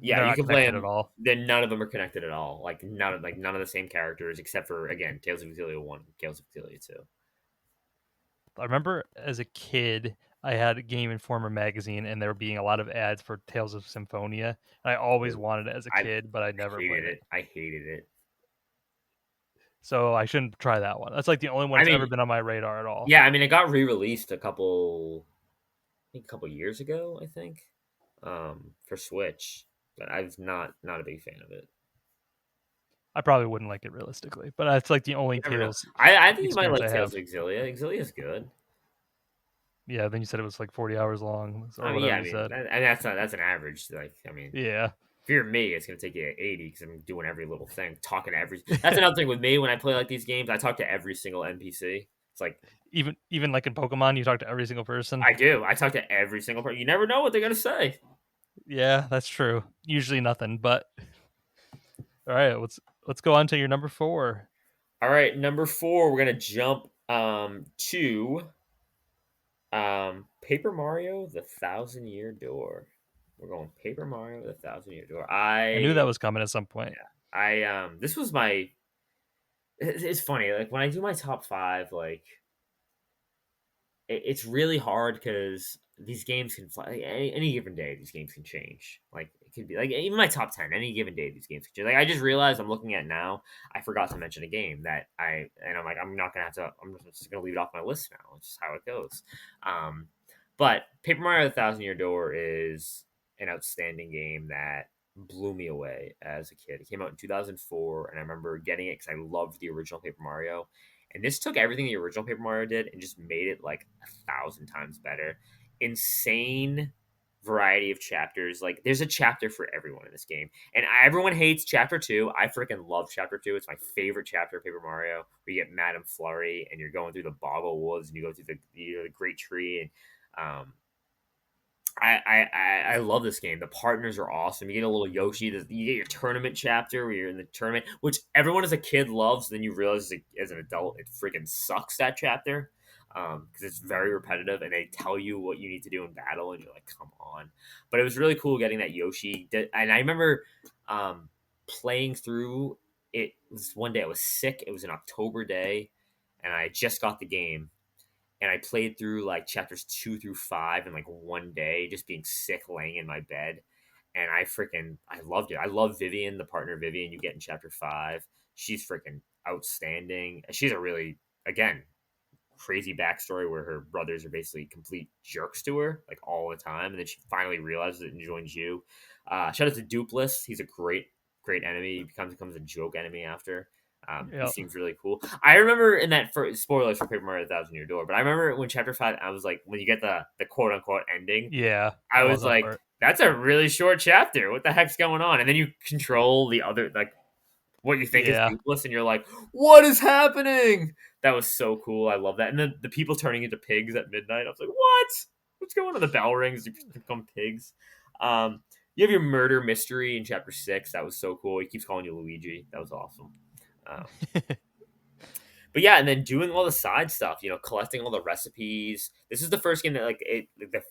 yeah, they're you not can play connected at them. all? Then none of them are connected at all. Like none of the same characters except for again Tales of Exilia 1, Tales of Exilia 2. I remember as a kid, I had a Game Informer magazine, and there being a lot of ads for Tales of Symphonia. And I always Oh, wanted it as a I kid, but I never hated played it. it. I hated it. So I shouldn't try that one. That's like the only one I that's ever mean, been on my radar at all. yeah, I mean, it got re-released I think a couple years ago, I think, for Switch. But I was not a big fan of it. I probably wouldn't like it realistically, but that's like the only You never know. Tales I think you might experience like I Tales have. of Exilia. Exilia is good. Yeah, then you said it was like 40 hours long or I mean, whatever yeah, I you mean, said. and that's an average. Like, I mean, Yeah. if you're me, it's gonna take you 80 because I'm doing every little thing, talking to every. That's another thing with me when I play like these games. I talk to every single NPC. It's like Even like in Pokemon, you talk to every single person. I do. I talk to every single person. You never know what they're gonna say. Yeah, that's true. Usually nothing, but all right, let's go on to your number 4. All right, number 4, we're gonna jump to Paper Mario: The Thousand Year Door. We're going Paper Mario: The Thousand Year Door. I knew that was coming at some point. This was my. It's funny, like when I do my top 5, like it's really hard because these games can fly. Like, any given day, these games can change. Like it could be like even my top 10. Any given day, these games can change. Like I just realized I'm looking at now. I forgot to mention a game that I'm like I'm not gonna have to. I'm just gonna leave it off my list now. It's just how it goes. Um, but Paper Mario: The Thousand Year Door is an outstanding game that blew me away as a kid. It came out in 2004, and I remember getting it because I loved the original Paper Mario. And this took everything the original Paper Mario did and just made it like 1,000 times better. Insane variety of chapters. Like there's a chapter for everyone in this game. And everyone hates chapter 2. I freaking love chapter 2. It's my favorite chapter of Paper Mario, where you get Madame Flurry and you're going through the Boggle Woods and you go through the Great Tree and I love this game. The partners are awesome. You get a little Yoshi. You get your tournament chapter where you're in the tournament, which everyone as a kid loves. Then you realize as an adult, it freaking sucks, that chapter, because it's very repetitive and they tell you what you need to do in battle, and you're like, come on. But it was really cool getting that Yoshi. And I remember playing through it. Was one day I was sick. It was an October day, and I just got the game and I played through like chapters 2 through 5 in like one day, just being sick, laying in my bed. And I loved it. I love Vivian, the partner Vivian you get in chapter 5. She's freaking outstanding. She's a really, again, crazy backstory where her brothers are basically complete jerks to her, like all the time. And then she finally realizes it and joins you. Shout out to Dupless. He's a great enemy. He becomes a joke enemy after. He Yeah, seems really cool. I remember in that first, spoilers for Paper Mario: Thousand Year Door, but I remember when Chapter 5, I was like, when you get the quote unquote ending, yeah, I I love was that like, part. that's a really short chapter. What the heck's going on? And then you control the other, like what you think is Yeah, Dupless, and you're like, what is happening? That was so cool. I love that. And then the people turning into pigs at midnight. I was like, what? What's going on? The bell rings, you become pigs. You have your murder mystery in chapter 6. That was so cool. He keeps calling you Luigi. That was awesome. Um, but yeah, and then doing all the side stuff, collecting all the recipes. This is the first game that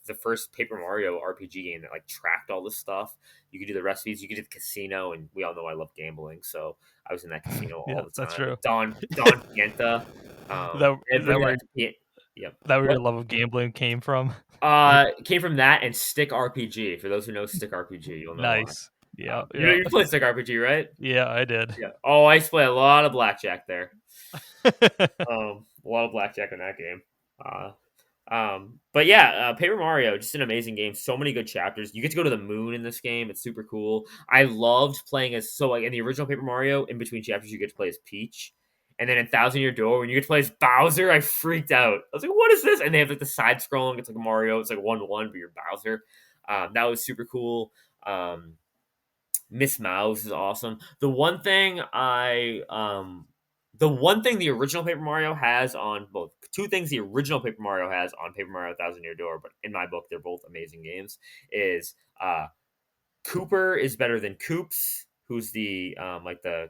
the first Paper Mario RPG game that like tracked all this stuff. You could do the recipes, you could do the casino, and we all know I love gambling, so I was in that casino all yeah, the that's time with true. Don Pienta. Is that Bringing where that to yep. that where What? your love of gambling came from? Like, Came from that and Stick RPG. For those who know Stick RPG, you'll know why. nice. Yeah, You know yeah, you played Stick RPG, right? yeah. I did. Yeah. Oh, I used to play a lot of blackjack there. A lot of blackjack in that game. Uh, but yeah, Paper Mario, just an amazing game. So many good chapters. You get to go to the moon in this game. It's super cool. I loved playing as like in the original Paper Mario. In between chapters, you get to play as Peach, and then in Thousand Year Door, when you get to play as Bowser, I freaked out. I was like, "What is this?" And they have like the side scrolling. It's like Mario. It's like 1-1, but you're Bowser. That was super cool. Miss Mouse is awesome. The one thing the original Paper Mario has on both two things the original Paper Mario has on Paper Mario Thousand Year Door, but in my book they're both amazing games. Is Cooper is better than Coops, who's the like the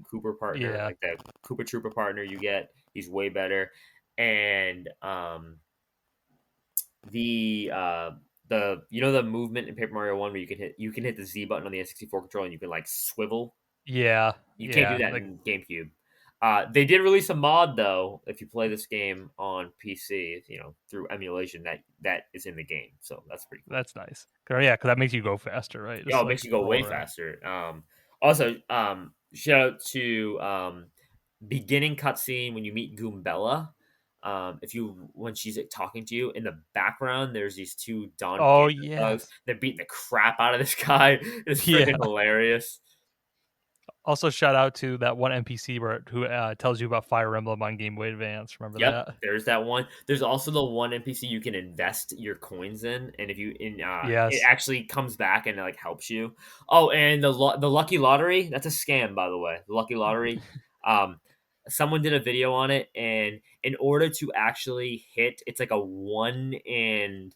Cooper partner, Yeah, like the Koopa Trooper partner you get. He's way better, and the the movement in Paper Mario One where you can hit the Z button on the N64 controller and you can like swivel. yeah, You can't do yeah. that Like, in GameCube. They did release a mod though. If you play this game on PC, through emulation, that is in the game, so that's pretty cool. that's nice. Yeah, because that makes you go faster, right? Yeah, Just it like makes you go roll way around. faster. Also, shout out to beginning cutscene when you meet Goombella. If you when she's like, talking to you in the background, there's these two Don Oh Panda thugs. yes, They're beating the crap out of this guy. It's freaking yeah. hilarious. Also, shout out to that one NPC who tells you about Fire Emblem on Game Boy Advance. Remember Yep, that? there's that one. There's also the one NPC you can invest your coins in, and it Yes. actually comes back and like helps you. Oh, and the lucky lottery, that's a scam, by the way. The lucky lottery. Um, someone did a video on it, and in order to actually hit, it's like a 1 in,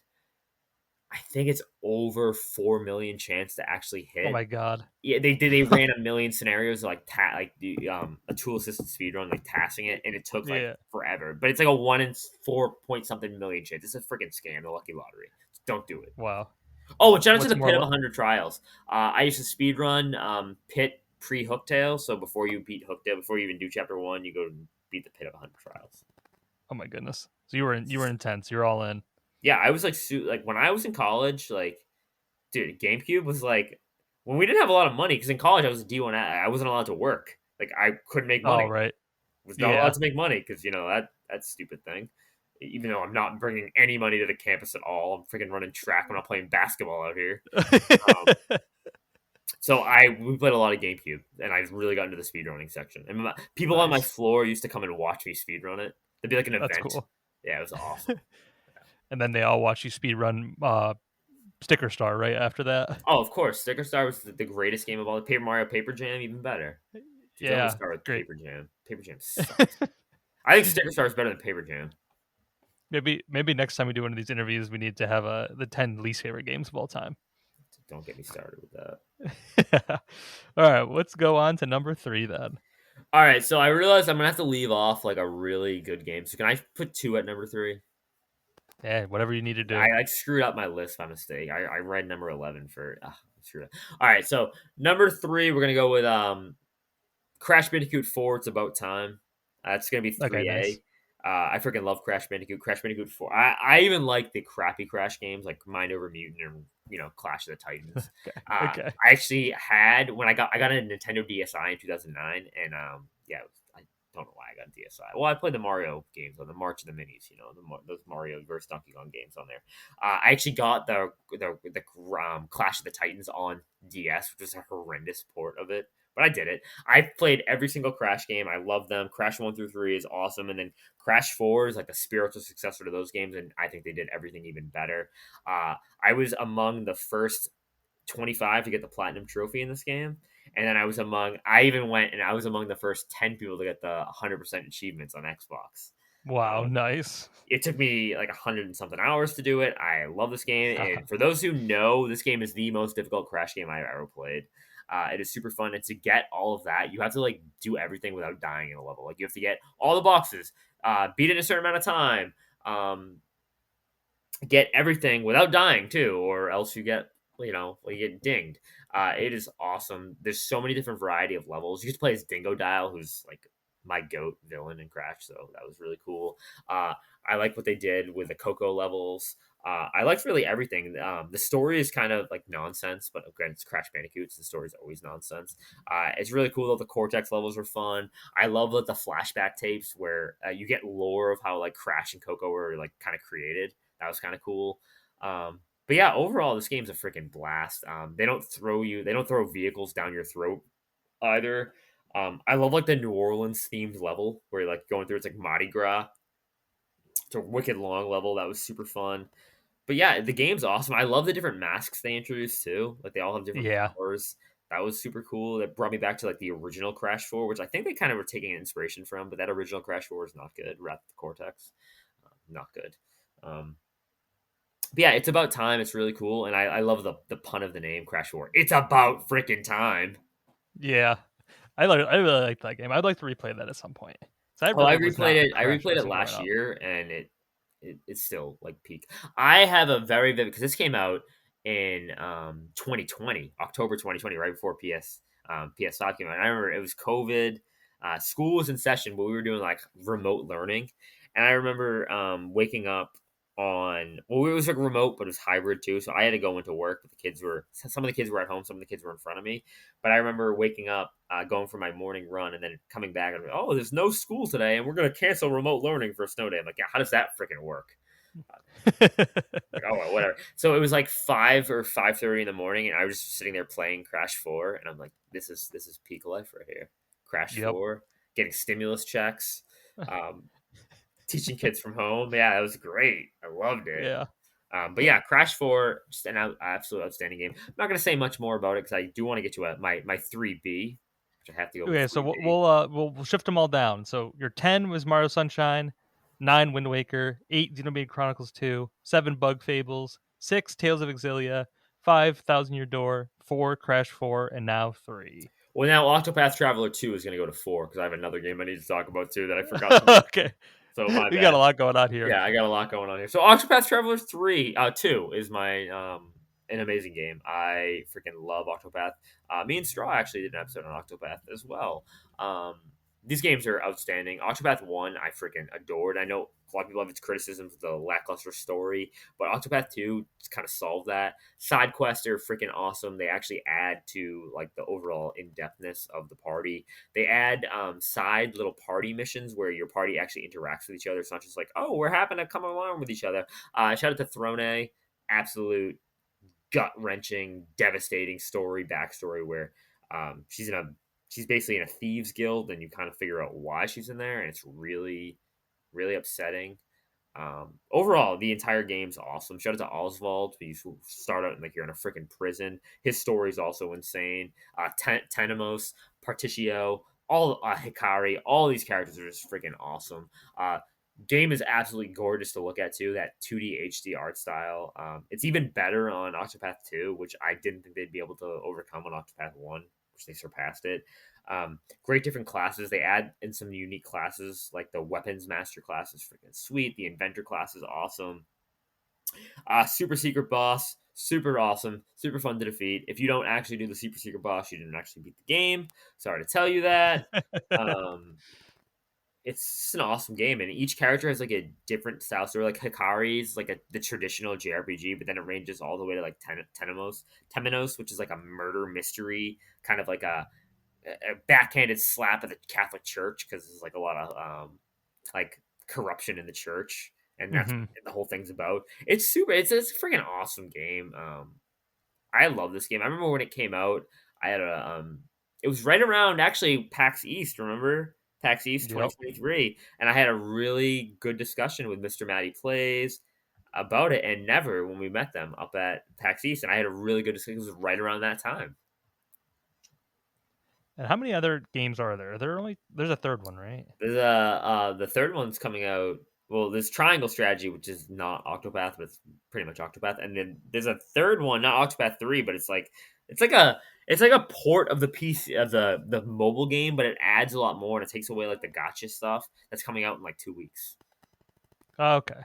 I think it's over 4 million chance to actually Oh hit. my god. Yeah, they ran a million scenarios like like the a tool assisted speed run, like tassing it, and it took like Yeah. forever. But it's like a 1 in 4 point something million chance. It's a freaking scam, the lucky lottery. Don't do it. Wow. Oh, and shout out to What's the more Pit of li 100 Trials. I used to speed run Pit pre Hooktail. So before you beat Hooktail, before you even do chapter one, you go and beat the Pit of 100 Trials. Oh my goodness. So you were intense. You're all in. Yeah, I was like like when I was in college, like dude, GameCube was like when we didn't have a lot of money because in college I was a D1. I wasn't allowed to work. Like I couldn't make Oh, money. right. Was not allowed Yeah. to make money because that stupid thing. Even though I'm not bringing any money to the campus at all, I'm freaking running track when I'm playing basketball out here. Um, so we played a lot of GameCube, and I really got into the speedrunning section. And people on my Nice. floor used to come and watch me speedrun it. It'd be like an That's event. cool. Yeah, it was awesome. And then they all watch you speed run Sticker Star right after that. Oh, of course, Sticker Star was the greatest game of all. Paper Mario Paper Jam, even better. Dude, don't get me Yeah, started with great. Paper Jam. Paper Jam sucks. I think Sticker Star is better than Paper Jam. Maybe next time we do one of these interviews, we need to have the 10 least favorite games of all time. Don't get me started with that. All right, let's go on to number 3 then. All right, so I realized I'm gonna have to leave off like a really good game. So can I put two at number three? Yeah, whatever you need to do. I like screwed up my list by mistake. I read number 11 for screwed up. All right, so number three, we're gonna go with Crash Bandicoot 4. It's about time. It's gonna be Okay, nice. 3A. I freaking love Crash Bandicoot. Crash Bandicoot 4. I even like the crappy Crash games like Mind Over Mutant and Clash of the Titans. Okay, Uh, okay. I actually had when I got a Nintendo DSi in 2009, and yeah, I don't know why I got a DSi. Well, I played the Mario games on the March of the Minis, those Mario versus Donkey Kong games on there. I actually got the Clash of the Titans on DS, which is a horrendous port of it, but I did it. I played every single Crash game. I love them. Crash 1 through 3 is awesome. And then Crash 4 is like the spiritual successor to those games. And I think they did everything even better. I was among the first 25 to get the platinum trophy in this game. And then I even went and I was among the first 10 people to get the 100% achievements on Xbox. Wow, Um, nice. it took me like 100 and something hours to do it. I love this game, and for those who know, this game is the most difficult Crash game I've ever played. It is super fun, and to get all of that, you have to like do everything without dying in a level. Like you have to get all the boxes, beat it in a certain amount of time, um, get everything without dying too, or else you get dinged. It is awesome. There's so many different variety of levels. You get to play as Dingo Dial, who's like my goat villain in Crash, so that was really cool. I like what they did with the Coco levels. I liked really everything. The story is kind of like nonsense, but again, it's Crash Bandicoot, so the story is always nonsense. It's really cool that the Cortex levels are fun. I love the flashback tapes where you get lore of how like Crash and Coco were like kind of created. That was kind of cool. But yeah, overall, this game's a freaking blast. They don't throw vehicles down your throat either. I love like the New Orleans themed level where you're like going through it's like Mardi Gras. It's a wicked long level that was super fun. But yeah, the game's awesome. I love the different masks they introduced too. Like they all have different Yeah. powers. That was super cool. That brought me back to like the original Crash 4, which I think they kind of were taking inspiration from, but that original Crash 4 is not good. Wrath of the Cortex, not good. Um, but yeah, it's about time. It's really cool, and I love the pun of the name Crash 4. It's about freaking time. Yeah. I really like that game. I'd like to replay that at some point. So I Oh, I really was replayed not a it. I Crash replayed it person growing last up. year, and it's still like peak. I have a very vivid because this came out in 2020, October 2020, right before PS5 came out. And I remember it was COVID. School was in session, but we were doing like remote learning, and I remember waking up it was like remote, but it was hybrid too. So I had to go into work, but some of the kids were at home, some of the kids were in front of me. But I remember waking up, going for my morning run, and then coming back and oh, there's no school today, and we're gonna cancel remote learning for a snow day. I'm like, yeah, how does that freaking work? Like, oh, well, whatever. So it was like 5 or 5:30 in the morning, and I was just sitting there playing Crash 4, and I'm like, this is peak life right here. Crash Yep. 4, getting stimulus checks, um, teaching kids from home. Yeah, it was great. I loved it. Yeah. But yeah, Crash 4, just an absolute outstanding game. I'm not going to say much more about it because I do want to get to my 3B. which I have to go with Okay, so 3D. we'll shift them all down. So your 10 was Mario Sunshine, 9 Wind Waker, 8 Xenoblade Chronicles 2, 7 Bug Fables, 6 Tales of Exilia, 5 Thousand Year Door, 4 Crash 4, and now 3. Well, now Octopath Traveler 2 is going to go to 4 because I have another game I need to talk about too that I forgot to mention. Okay. So my You got a bad. lot going on here. Yeah, I got a lot going on here. So Octopath Traveler 2 is my an amazing game. I freaking love Octopath. Me and Straw actually did an episode on Octopath as well. Um, these games are outstanding. Octopath 1 I freaking adored. I know a lot of people have its criticisms of the lackluster story, but Octopath 2 just kind of solved that. Side quests are freaking awesome. They actually add to like the overall in-depthness of the party. They add side little party missions where your party actually interacts with each other. It's not just like, oh, we're happen to come along with each other. Shout out to Throne, absolute gut wrenching, devastating backstory where she's basically in a thieves guild, and you kind of figure out why she's in there, and it's really really upsetting. Overall, the entire game's awesome. Shout out to Oswald. You start out like you're in a freaking prison. His story's also insane. Tenemos, Particio, all Hikari, all these characters are just freaking awesome. Game is absolutely gorgeous to look at too. That 2D HD art style. It's even better on Octopath 2, which I didn't think they'd be able to overcome on Octopath 1, which they surpassed it. Great different classes. They add in some unique classes, like the weapons master class is freaking sweet. The inventor class is awesome. Super secret boss, super awesome, super fun to defeat. If you don't actually do the super secret boss, you didn't actually beat the game. Sorry to tell you that. Um, it's just an awesome game, and each character has like a different style story. Like Hikari's like the traditional JRPG, but then it ranges all the way to like Temenos, which is like a murder mystery, kind of like a backhanded slap at the Catholic Church because there's like a lot of like corruption in the church, and that's Hmm. what the whole thing's about. It's super. It's a freaking awesome game. I love this game. I remember when it came out. I had a It was right around actually PAX East. Remember PAX East Yep. 2023, and I had a really good discussion with Mr. Matty Plays about it and Never when we met them up at PAX East, and I had a really good discussion. It was right around that time. And how many other games are there? There's a third one, right? There's the third one's coming out. Well, there's Triangle Strategy, which is not Octopath, but it's pretty much Octopath. And then there's a third one, not Octopath 3, but it's like a it's like a port of the PC of the mobile game, but it adds a lot more and it takes away like the gotcha stuff that's coming out in like 2 weeks. Oh, okay.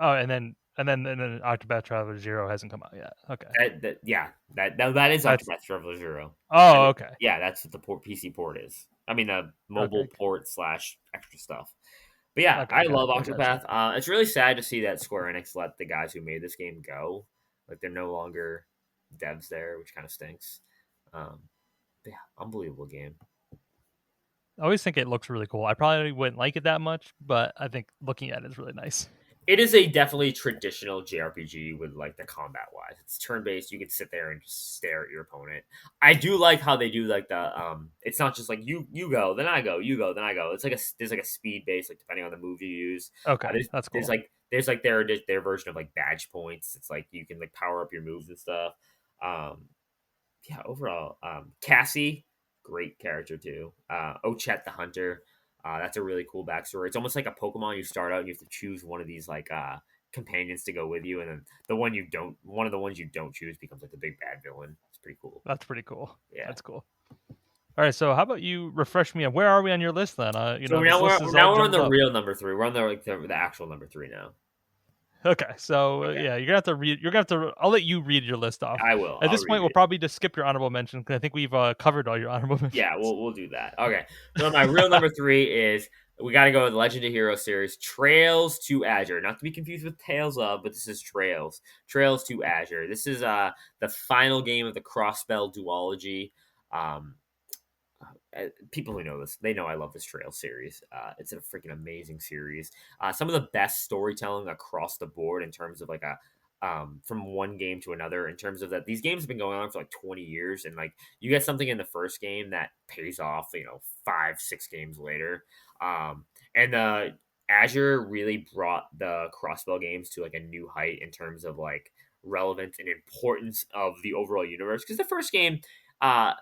Oh, and then Octopath Traveler Zero hasn't come out yet. Okay. That is That's Octopath Traveler Zero. Oh, okay. Yeah, that's what the PC port is. I mean the mobile Okay. port slash extra stuff. But yeah, Okay, I love I gotcha. Octopath. It's really sad to see that Square Enix let the guys who made this game go. Like they're no longer devs there, which kind of stinks. Um, but yeah, unbelievable game. I always think it looks really cool. I probably wouldn't like it that much, but I think looking at it is really nice. It is a definitely traditional JRPG with like the combat wise. It's turn based. You can sit there and just stare at your opponent. I do like how they do like the It's not just like you go then I go, you go then I go. It's like there's like a speed base like depending on the move you use. Okay, There's that's there's cool. like there's like their version of like badge points. It's like you can like power up your moves and stuff. Um, yeah, overall, Cassie, great character too. Ochet the Hunter, that's a really cool backstory. It's almost like a Pokemon. You start out and you have to choose one of these like companions to go with you, and then one of the ones you don't choose becomes like the big bad villain. It's pretty cool. That's pretty cool. Yeah. That's cool. All right, so how about you refresh me on where are we on your list then? So This list is all now we're on jumbled the up. real number three. We're on the actual number three now. Okay, so Okay, yeah, you're gonna have to read. You're gonna have to. I'll let you read your list off. I will. At I'll this point, read we'll it. probably just skip your honorable mention because I think we've covered all your honorable Yeah, mentions. we'll do that. Okay. So my real number three is we got to go with the Legend of Heroes series, Trails to Azure. Not to be confused with Tales of, but this is Trails. Trails to Azure. This is the final game of the Crossbell duology. Um, People who know this, they know I love this Trail series. It's a freaking amazing series. Some of the best storytelling across the board in terms of like a from one game to another. In terms of that, these games have been going on for like 20 years, and like you get something in the first game that pays off, 5 6 games later. And Azure really brought the Crossbell games to like a new height in terms of like relevance and importance of the overall universe. Because the first game, uh,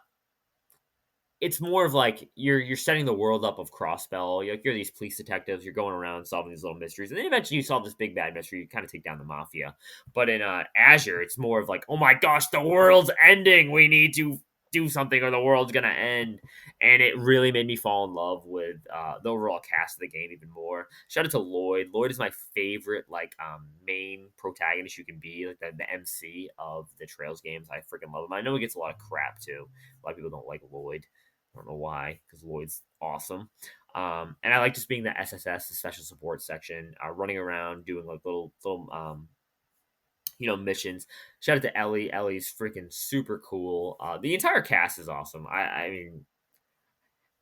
it's more of like you're setting the world up of Crossbell. You're these police detectives. You're going around solving these little mysteries, and then eventually you solve this big bad mystery. You kind of take down the mafia. But in Azure, it's more of like, oh my gosh, the world's ending. We need to do something, or the world's gonna end. And it really made me fall in love with the overall cast of the game even more. Shout out to Lloyd. Lloyd is my favorite main protagonist you can be, like the MC of the Trails games. I freaking love him. I know he gets a lot of crap too. A lot of people don't like Lloyd. I don't know why, because Lloyd's awesome. And I like just being the SSS, the special support section, running around doing like little missions. Shout out to Ellie. Ellie's freaking super cool. The entire cast is awesome. I mean,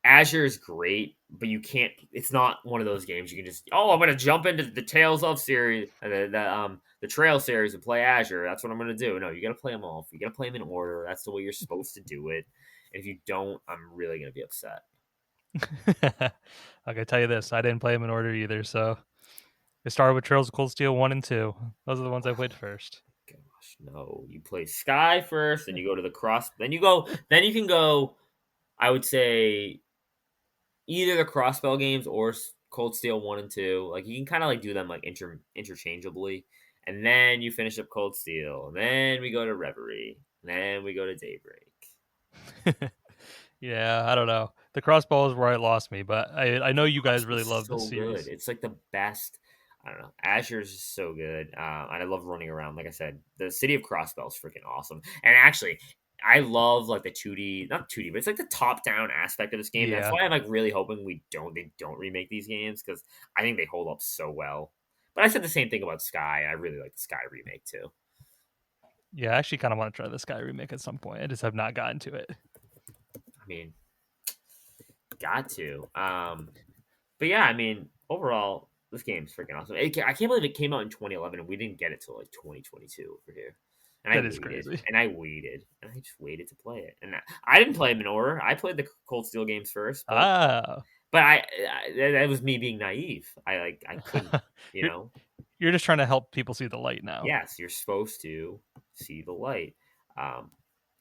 Azure is great, but you can't. It's not one of those games you can just. Oh, I'm gonna jump into the Tales of series, the Trail series, and play Azure. That's what I'm gonna do. No, you gotta play them all. You gotta play them in order. That's the way you're supposed to do it. And if you don't, I'm really gonna be upset. I can tell you this: I didn't play them in order either. So it started with Trails of Cold Steel 1 and 2. Those are the ones I played first. Gosh, no. You play Sky first, then you go to the cross. Then you can go. I would say either the Crossbell games or Cold Steel 1 and 2. Like you can kind of like do them like interchangeably, and then you finish up Cold Steel. And then we go to Reverie. And then we go to Daybreak. Yeah, I don't know. The crossbow is where it lost me, but I know you guys really It's love this so good. series. It's like the best. I don't know. Azure's is so good. And I love running around. Like I said, the city of Crossbell is freaking awesome. And actually, I love like the 2D, not 2D, but it's like the top down aspect of this game. That's Yeah, why I'm like really hoping they don't remake these games because I think they hold up so well. But I said the same thing about Sky. I really like the Sky remake too. yeah. I actually kind of want to try this guy remake at some point. I just have not gotten to it. I mean, got to. But yeah, I mean, overall, this game's freaking awesome. I can't believe it came out in 2011 and we didn't get it till like 2022 over here. That is crazy. And I just waited to play it. And I didn't play them in order. I played the Cold Steel games first, Ah, but that was me being naive. I couldn't, you you're know. you're just trying to help people see the light now. Yes, you're supposed to see the light. Um,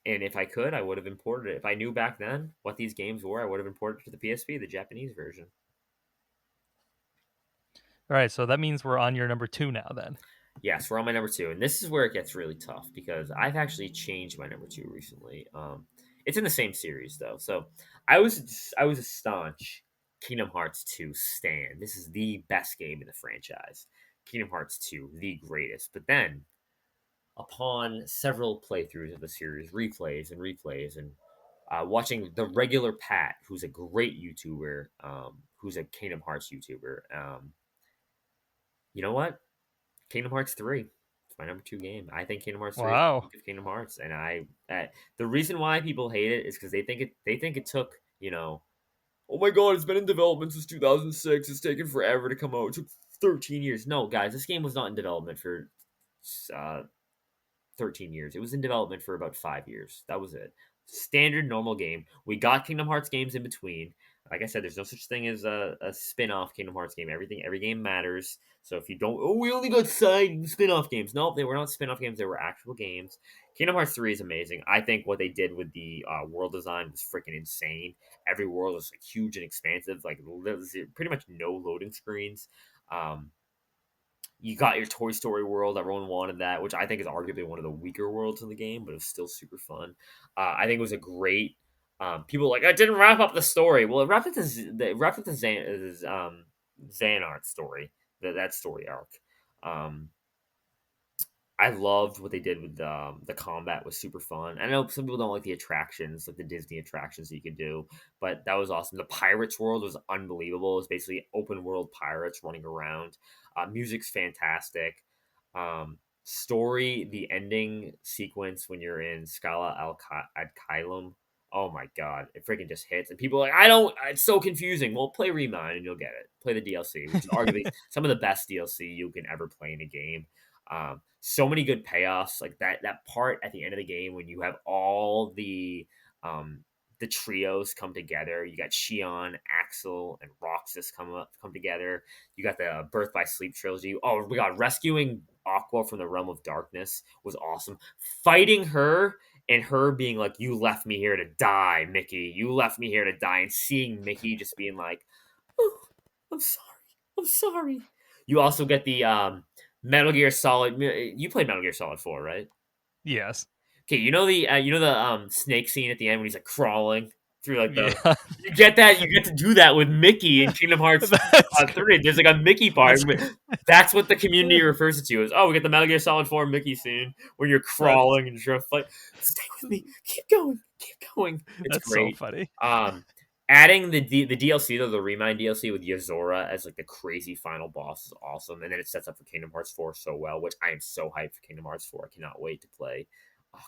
and if I could, I would have imported it. If I knew back then what these games were, I would have imported it to the PSP, the Japanese version. All right, so that means we're on your number 2 now. Then Yes, we're on my number two, and this is where it gets really tough because I've actually changed my number two recently. It's in the same series though, so I was a staunch Kingdom Hearts 2 stan. This is the best game in the franchise. Kingdom Hearts 2, the greatest. But then, upon several playthroughs of the series, replays, and watching the regular Pat, who's a great YouTuber, who's a Kingdom Hearts YouTuber, you know what? Kingdom Hearts 3. It's my number two game. I think Kingdom Hearts 3 is the wow. peak of Kingdom Hearts, and the reason why people hate it is because they think it took oh my god, it's been in development since 2006. It's taken forever to come out. It took 13 years. No, guys, this game was not in development for uh, 13 years. It was in development for about 5 years. That was it. Standard normal game. We got Kingdom Hearts games in between. Like I said, there's no such thing as a spin-off Kingdom Hearts game. Every game matters. So if you don't, oh, we only got side spin-off games. No, they were not spin-off games. They were actual games. Kingdom Hearts 3 is amazing. I think what they did with the world design was freaking insane. Every world was like huge and expansive. Like pretty much no loading screens. Um, you got your Toy Story world. Everyone wanted that, which I think is arguably one of the weaker worlds in the game, but it's still super fun. I think it was a great. People were like, I didn't wrap up the story. Well, it wrapped up the Xehanort story, that story arc. Um, I loved what they did with the combat was super fun. I know some people don't like the attractions, like the Disney attractions that you could do, but that was awesome. The Pirates world was unbelievable. It was basically open world pirates running around. Music's fantastic. Story, the ending sequence when you're in Scala Ad Kylum. Oh my god, it freaking just hits, and people are like, I don't. It's so confusing. Well, play Remind and you'll get it. Play the DLC, which is arguably some of the best DLC you can ever play in a game. So many good payoffs, like that part at the end of the game when you have all um, the trios come together. You got Shion, Axel, and Roxas come together. You got the Birth by Sleep trilogy. Oh my god, rescuing Aqua from the realm of darkness was awesome. Fighting her and her being like, "You left me here to die, Mickey. You left me here to die," and seeing Mickey just being like, "Oh, I'm sorry. I'm sorry." You also get the Metal Gear Solid. You played Metal Gear Solid 4, right? Yes. Okay, you know the snake scene at the end when he's like crawling through like the. Yeah. You get that. You get to do that with Mickey in Kingdom Hearts That's 3. great. There's like a Mickey part. That's great. That's what the community refers it to as. Oh, we get the Metal Gear Solid 4 Mickey scene where you're That's crawling and just like, stay with me, keep going, keep going. It's that's so great. funny. Um, Adding the DLC though, the Remind DLC with Yazora as like the crazy final boss is awesome, and then it sets up for Kingdom Hearts 4 so well, which I am so hyped for Kingdom Hearts 4. I cannot wait to play.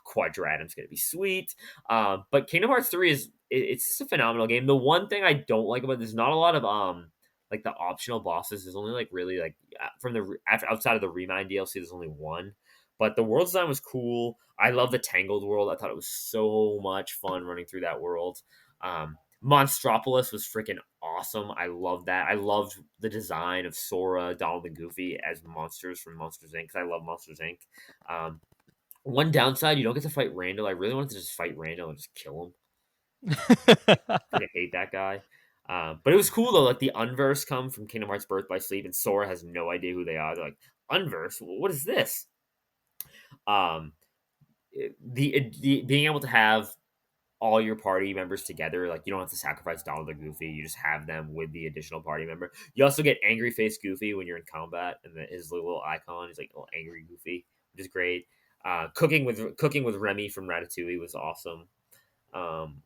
Quadratum's gonna be sweet. But Kingdom Hearts 3 it's just a phenomenal game. The one thing I don't like about it, there's not a lot of like the optional bosses. There's only like really like from the outside of the Remind DLC, there's only one. But the world design was cool. I love the Tangled world. I thought it was so much fun running through that world. Monstropolis was freaking awesome. I love that. I loved the design of Sora, Donald, and Goofy as monsters from Monsters Inc. Because I love Monsters Inc. Um, One downside, you don't get to fight Randall. I really wanted to just fight Randall and just kill him. Freaking hate that guy. But it was cool though. Like the Unverse come from Kingdom Hearts Birth by Sleep, and Sora has no idea who they are. They're like, Unverse, what is this? Um, the being able to have all your party members together, like you don't have to sacrifice Donald or Goofy. You just have them with the additional party member. You also get angry face Goofy when you're in combat, and his little icon is like a little angry Goofy, which is great. Cooking with Remy from Ratatouille was awesome. Um,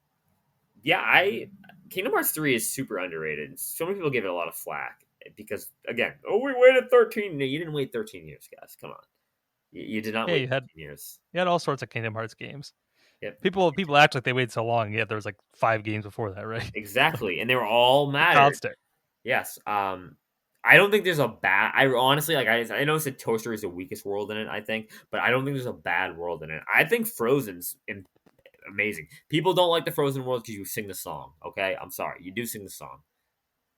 yeah, I Kingdom Hearts 3 is super underrated. So many people give it a lot of flack because again, oh, we waited 13. No, you didn't wait 13 years, guys. Come on, you did not Yeah, wait you had 13 years. you had all sorts of Kingdom Hearts games. Yep, People act like they waited so long, yet there was like 5 games before that, right? exactly, and they were all The mattered. constant. Yes. I don't think there's a bad. I honestly like. I know said Toaster is the weakest world in it. I think, but I don't think there's a bad world in it. I think Frozen's amazing. People don't like the Frozen world because you sing the song. Okay, I'm sorry, you do sing the song,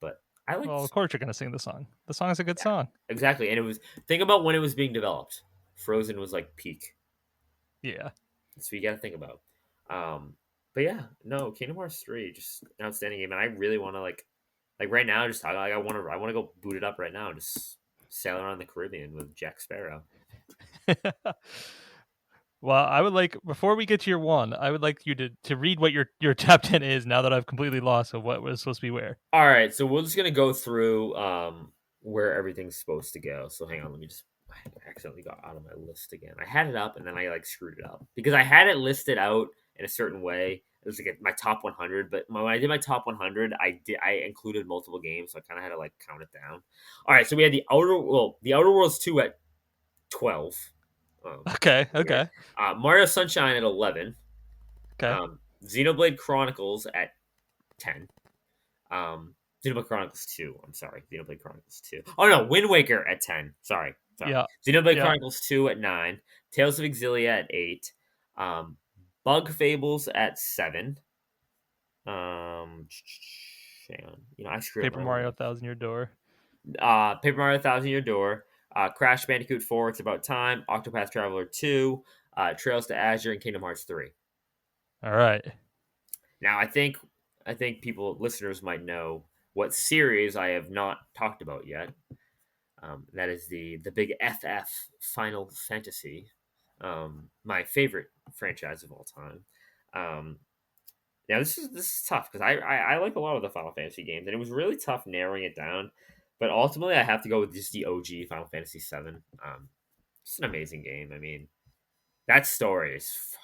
but I like. Well, of course you're gonna sing the song. The song is a good Yeah, song. exactly. And it was think about when it was being developed. Frozen was like peak. Yeah. That's what you got to think about. But yeah, no, Kingdom Hearts 3 just an outstanding game, and I really want to like right now. Just I want to go boot it up right now and just sail around the Caribbean with Jack Sparrow. Well, I would like before we get to your one, I would like you to read what your top 10 is now that I've completely lost of what was supposed to be where. All right, so we're just gonna go through where everything's supposed to go. So hang on, let me just. I accidentally got out of my list again. I had it up and then I like screwed it up because I had it listed out in a certain way. It was like my top 100, but when I did my top 100, I included multiple games, so I kind of had to like count it down. All right, so we had the Outer Worlds 2 at 12. Okay, Weird. okay, Mario Sunshine at 11. okay. Xenoblade Chronicles at 10. Um, Xenoblade Chronicles 2. I'm sorry. Xenoblade Chronicles 2. Oh, no. Wind Waker at 10. Sorry. Yeah, Xenoblade yeah. Chronicles 2 at 9. Tales of Exilia at 8. Um, Bug Fables at 7. Um, hang on. I screwed up Paper my Mario own. Thousand Year Door. Paper Mario Thousand Year Door. Crash Bandicoot 4, It's About Time. Octopath Traveler 2. Trails to Azure, and Kingdom Hearts 3. All right. Now, I think people listeners might know what series I have not talked about yet. That is the big FF Final Fantasy, my favorite franchise of all time. Um, Now this is tough because I like a lot of the Final Fantasy games, and it was really tough narrowing it down. But ultimately, I have to go with just the OG Final Fantasy VII. It's an amazing game. I mean, that story is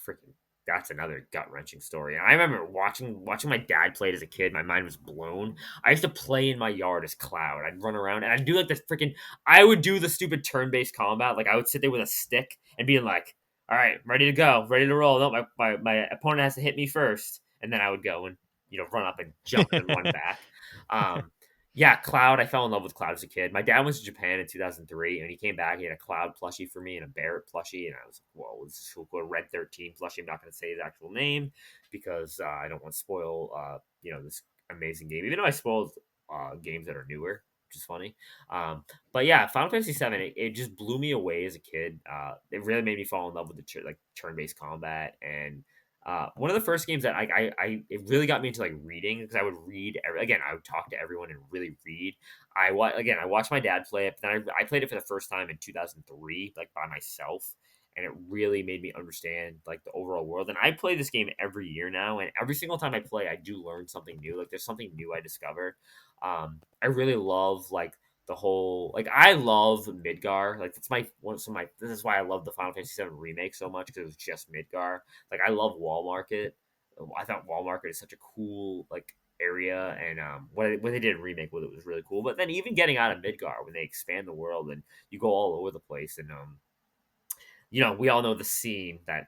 freaking. That's another gut wrenching story. And I remember watching my dad play it as a kid. My mind was blown. I used to play in my yard as Cloud. I'd run around and I'd do like this freaking. I would do the stupid turn based combat. Like I would sit there with a stick and being like, "All right, ready to go, ready to roll." No, my opponent has to hit me first, and then I would go and run up and jump and run back. Um, yeah, Cloud. I fell in love with Cloud as a kid. My dad went to Japan in 2003, and he came back. He had a Cloud plushie for me and a Barrett plushie, and I was like, "Whoa, this is so cool." A Red 13 plushie. I'm not going to say his actual name because I don't want to spoil, this amazing game. Even though I spoiled games that are newer, which is funny. But yeah, Final Fantasy VII, it just blew me away as a kid. It really made me fall in love with the like turn-based combat, and one of the first games that it really got me into like reading, because I would read again. I would talk to everyone and really read. I watched my dad play it, but then I played it for the first time in 2003, like by myself, and it really made me understand like the overall world. And I play this game every year now, and every single time I play, I do learn something new. Like there's something new I discover. I really love like the whole like I love Midgar. Like that's my one of my this is why I love the Final Fantasy VII remake so much, because it was just Midgar. Like I love Wall Market. I thought Wall Market is such a cool like area, and when they did a remake with it was really cool. But then even getting out of Midgar when they expand the world and you go all over the place, and we all know the scene that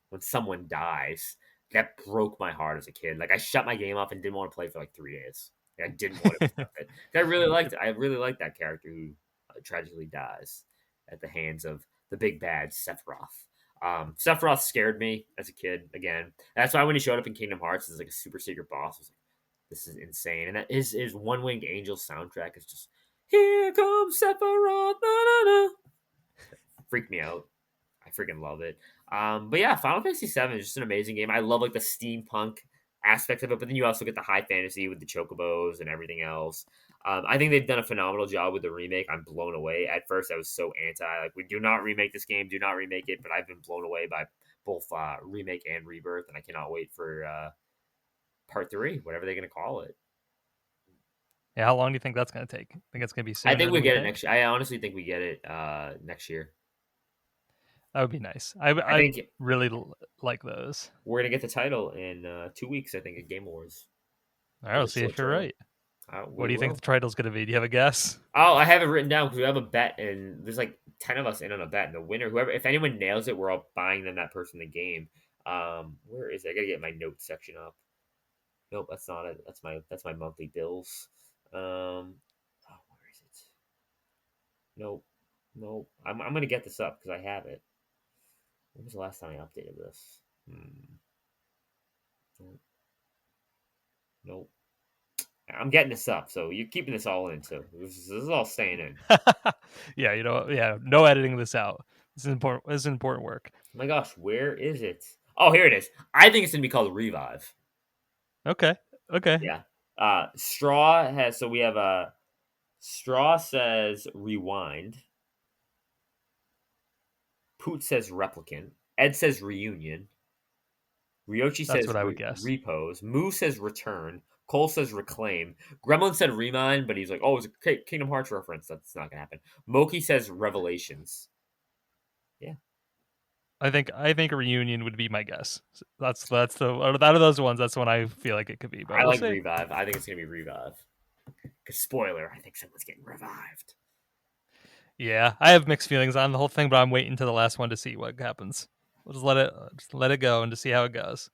when someone dies, that broke my heart as a kid. Like I shut my game off and didn't want to play for like 3 days. Like, I didn't want to be with it. I really liked it. I really liked that character who tragically dies at the hands of the big bad Sephiroth. Sephiroth scared me as a kid. Again, that's why when he showed up in Kingdom Hearts as like a super secret boss, I was like, "This is insane." And that his One Winged Angel soundtrack is just "Here comes Sephiroth," na, na, na. Freaked me out. I freaking love it. But yeah, Final Fantasy VII is just an amazing game. I love like the steampunk aspects of it, but then you also get the high fantasy with the chocobos and everything else. I think they've done a phenomenal job with the remake. I'm blown away. At first, I was so anti, like, we do not remake this game, do not remake it. But I've been blown away by both remake and rebirth, and I cannot wait for part three, whatever they're gonna call it. Yeah, how long do you think that's going to take? Think it's going to be I sooner think we than we get it think? next year. I honestly think we get it next year. That would be nice. I I think really like those. we're gonna get the title in 2 weeks. I think at Game Awards. All right, There's we'll a see if short you're trailer. right. What We do you think the will. title's going to be? Do you have a guess? Oh, I have it written down because we have a bet, and there's like 10 of us in on a bet. And the winner, whoever, if anyone nails it, we're all buying them that person the game. Where is it? I gotta get my notes section up. Nope, that's not it. That's my monthly bills. Where is it? Nope, nope. I'm gonna get this up because I have it. When was the last time I updated this? Nope, nope. I'm getting this up, so you're keeping this all in. So this is all staying in. Yeah, yeah, no editing this out. This is important. This is important work. Oh my gosh, where is it? Oh, here it is. I think it's gonna be called Revive. Okay, okay. Yeah. Straw has so we have a Straw says rewind. Poot says replicant. Ed says reunion. Ryochi That's says what I would guess. repose. Moo says return. Cole says reclaim. Gremlin said remind, but he's like, oh, it's a Kingdom Hearts reference. That's not gonna happen. Moki says revelations. Yeah. I think a reunion would be my guess. That's the out of those ones. That's the one I feel like it could be, but I we'll like see. revive. I think it's gonna be revive. Because spoiler, I think someone's getting revived. Yeah, I have mixed feelings on the whole thing, but I'm waiting to the last one to see what happens. We'll just let it go and to see how it goes.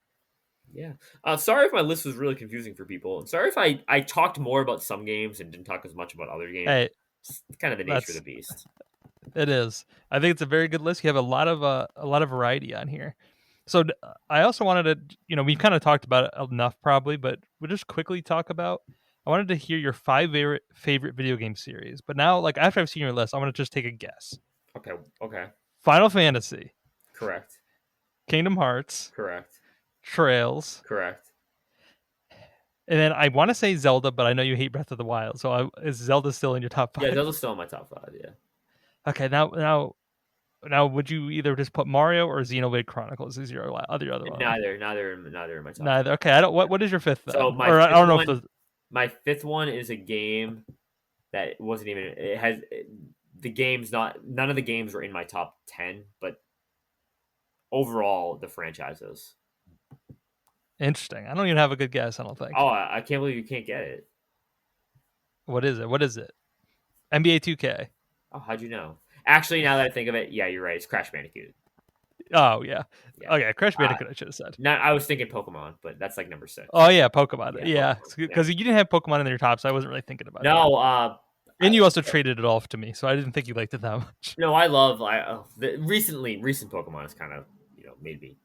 Yeah. Sorry if my list was really confusing for people. And sorry if I talked more about some games and didn't talk as much about other games. Hey, It's kind of the nature of the that's beast. it is. I think it's a very good list. You have a lot of variety on here. So I also wanted to, we've kind of talked about it enough probably, but we'll just quickly talk about. I wanted to hear your five favorite video game series, but now, like after I've seen your list, I want to just take a guess. Okay. Okay. Final Fantasy, Correct. Kingdom Hearts, Correct. Trails, Correct. and then I want to say Zelda, but I know you hate Breath of the Wild, so is Zelda still in your top Yeah, five? Zelda's still in my top five. Yeah. Okay, now, would you either just put Mario or Xenoblade Chronicles as your other one? Neither in my top five. Neither. Okay, I don't. What is your fifth So then? Or I don't know if the my fifth one is a game that wasn't even. It has the game's not. None of the games were in my top 10, but overall, the franchises. interesting. I don't even have a good guess. I don't Oh, think. I can't believe you can't get it. What is it? What is it? NBA 2K. Oh, how'd you know? Actually, now that I think of it, yeah, you're right. It's Crash Bandicoot. Oh yeah. Yeah. Okay, Crash Uh, Bandicoot. I should have said. Not. I was thinking Pokemon, but that's like number Oh six. yeah, Pokemon. Yeah, Yeah, Pokemon. Yeah. because you didn't have Pokemon in your top, so I wasn't really thinking about that. No. And you also traded it off to me, so I didn't think you liked it that much. No, I love. The recent Pokemon has kind of made me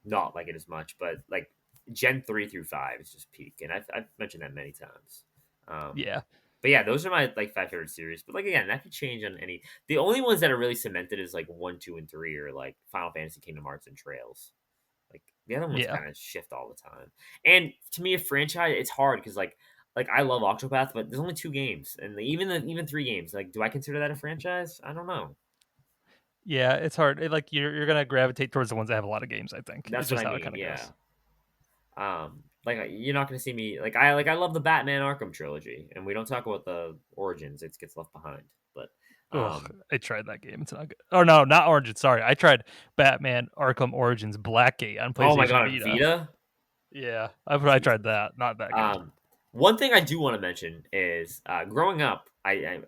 not like it as much, but like Gen 3 through 5 is just peak, and I've mentioned that many times. Um, Yeah. But yeah, those are my like 5 favorite series. But like again, that could change on any. The only ones that are really cemented is like 1, 2, and 3, or like Final Fantasy, Kingdom Hearts, and Trails. Like the other ones Yeah. kind of shift all the time. And to me, a franchise, it's hard because like I love Octopath, but there's only 2 games, and even 3 games. Like, do I consider that a franchise? I don't know. Yeah, it's hard. Like you're gonna gravitate towards the ones that have a lot of games. I think it's That's what just I how it mean. kind of Yeah. goes. Like you're not gonna see me like I love the Batman Arkham trilogy, and we don't talk about the origins; it gets left behind. But Ugh, um, I tried that game. It's not good. Oh no, not Origins. Sorry, I tried Batman Arkham Origins Blackgate on oh my PlayStation god, Vita. Vita. Yeah, I tried that. Not that good. Um, One thing I do want to mention is growing up, I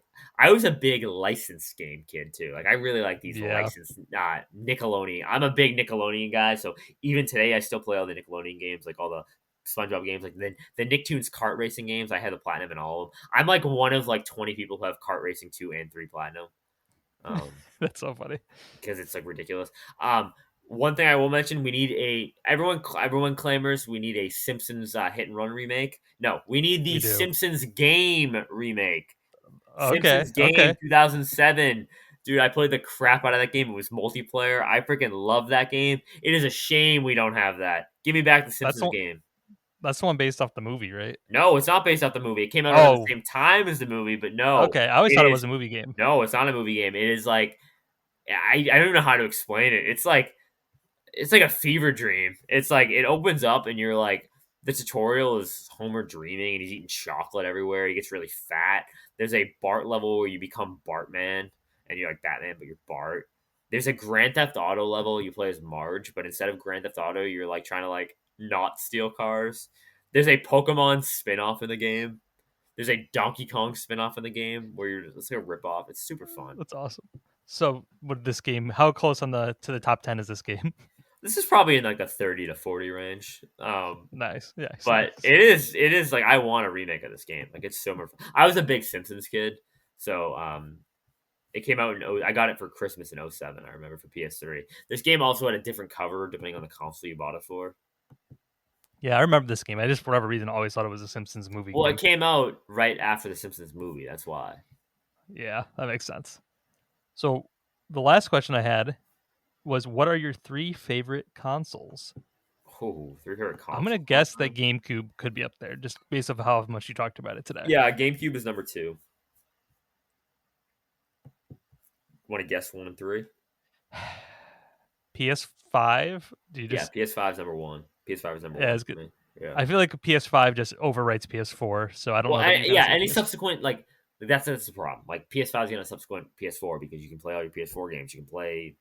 was a big licensed game kid too. Like I really like these Yeah, licensed Nickelodeon. I'm a big Nickelodeon guy, so even today I still play all the Nickelodeon games, like all the SpongeBob games, like the Nicktoons kart racing games. I had the platinum in all of them. I'm like one of like 20 people who have kart racing 2 and 3 platinum. Um, that's so funny. because it's like ridiculous. One thing I will mention: we need a everyone clamors we need a Simpsons hit and run remake. No, we need the We do. Simpsons game remake. Okay, Simpsons game okay. 2007. Dude, I played the crap out of that game. It was multiplayer. I freaking love that game. It is a shame we don't have that. Give me back the That's Simpsons the game. that's the one based off the movie, right? No, it's not based off the movie. It came out around the Oh, same time as the movie, but no, okay. I always it thought it is was a movie game. no, it's not a movie game. It is like I don't know how to explain it. It's like a fever dream. It's like it opens up and you're like the tutorial is Homer dreaming and he's eating chocolate everywhere. He gets really fat. There's a Bart level where you become Bartman and you're like Batman, but you're Bart. There's a Grand Theft Auto level you play as Marge, but instead of Grand Theft Auto, you're like trying to like not steal cars. There's a Pokemon spin-off in the game. There's a Donkey Kong spin-off in the game where you're it's like a rip-off. It's super fun. That's awesome. So, with this game, how close on the to the top 10 is this game? This is probably in like the 30 to 40 range. Nice, nice, But nice. it is like I want a remake of this game. Like it's so much. I was a big Simpsons kid, so it came out in I got it for Christmas in '07. I remember for PS3. This game also had a different cover depending on the console you bought it for. Yeah, I remember this game. I just for whatever reason always thought it was a Simpsons movie Well, it game. came out right after the Simpsons movie. That's why. Yeah, that makes sense. So, the last question I had was, what are your 3 favorite consoles? Oh, three favorite I'm gonna consoles of all guess that time. GameCube could be up there, just based off how much you talked about it today. Yeah, GameCube is number two. Want to guess 1 and 3? PS5? Do you Yeah, just PS5 is number one. PS5 is number yeah, one it's for good. me. Yeah. I feel like PS5 just overwrites PS4, so I don't Well, know that you're gonna yeah, say any PS. subsequent that's the problem. Like PS5 is gonna subsequent PS4 because you can play all your PS4 games. You can play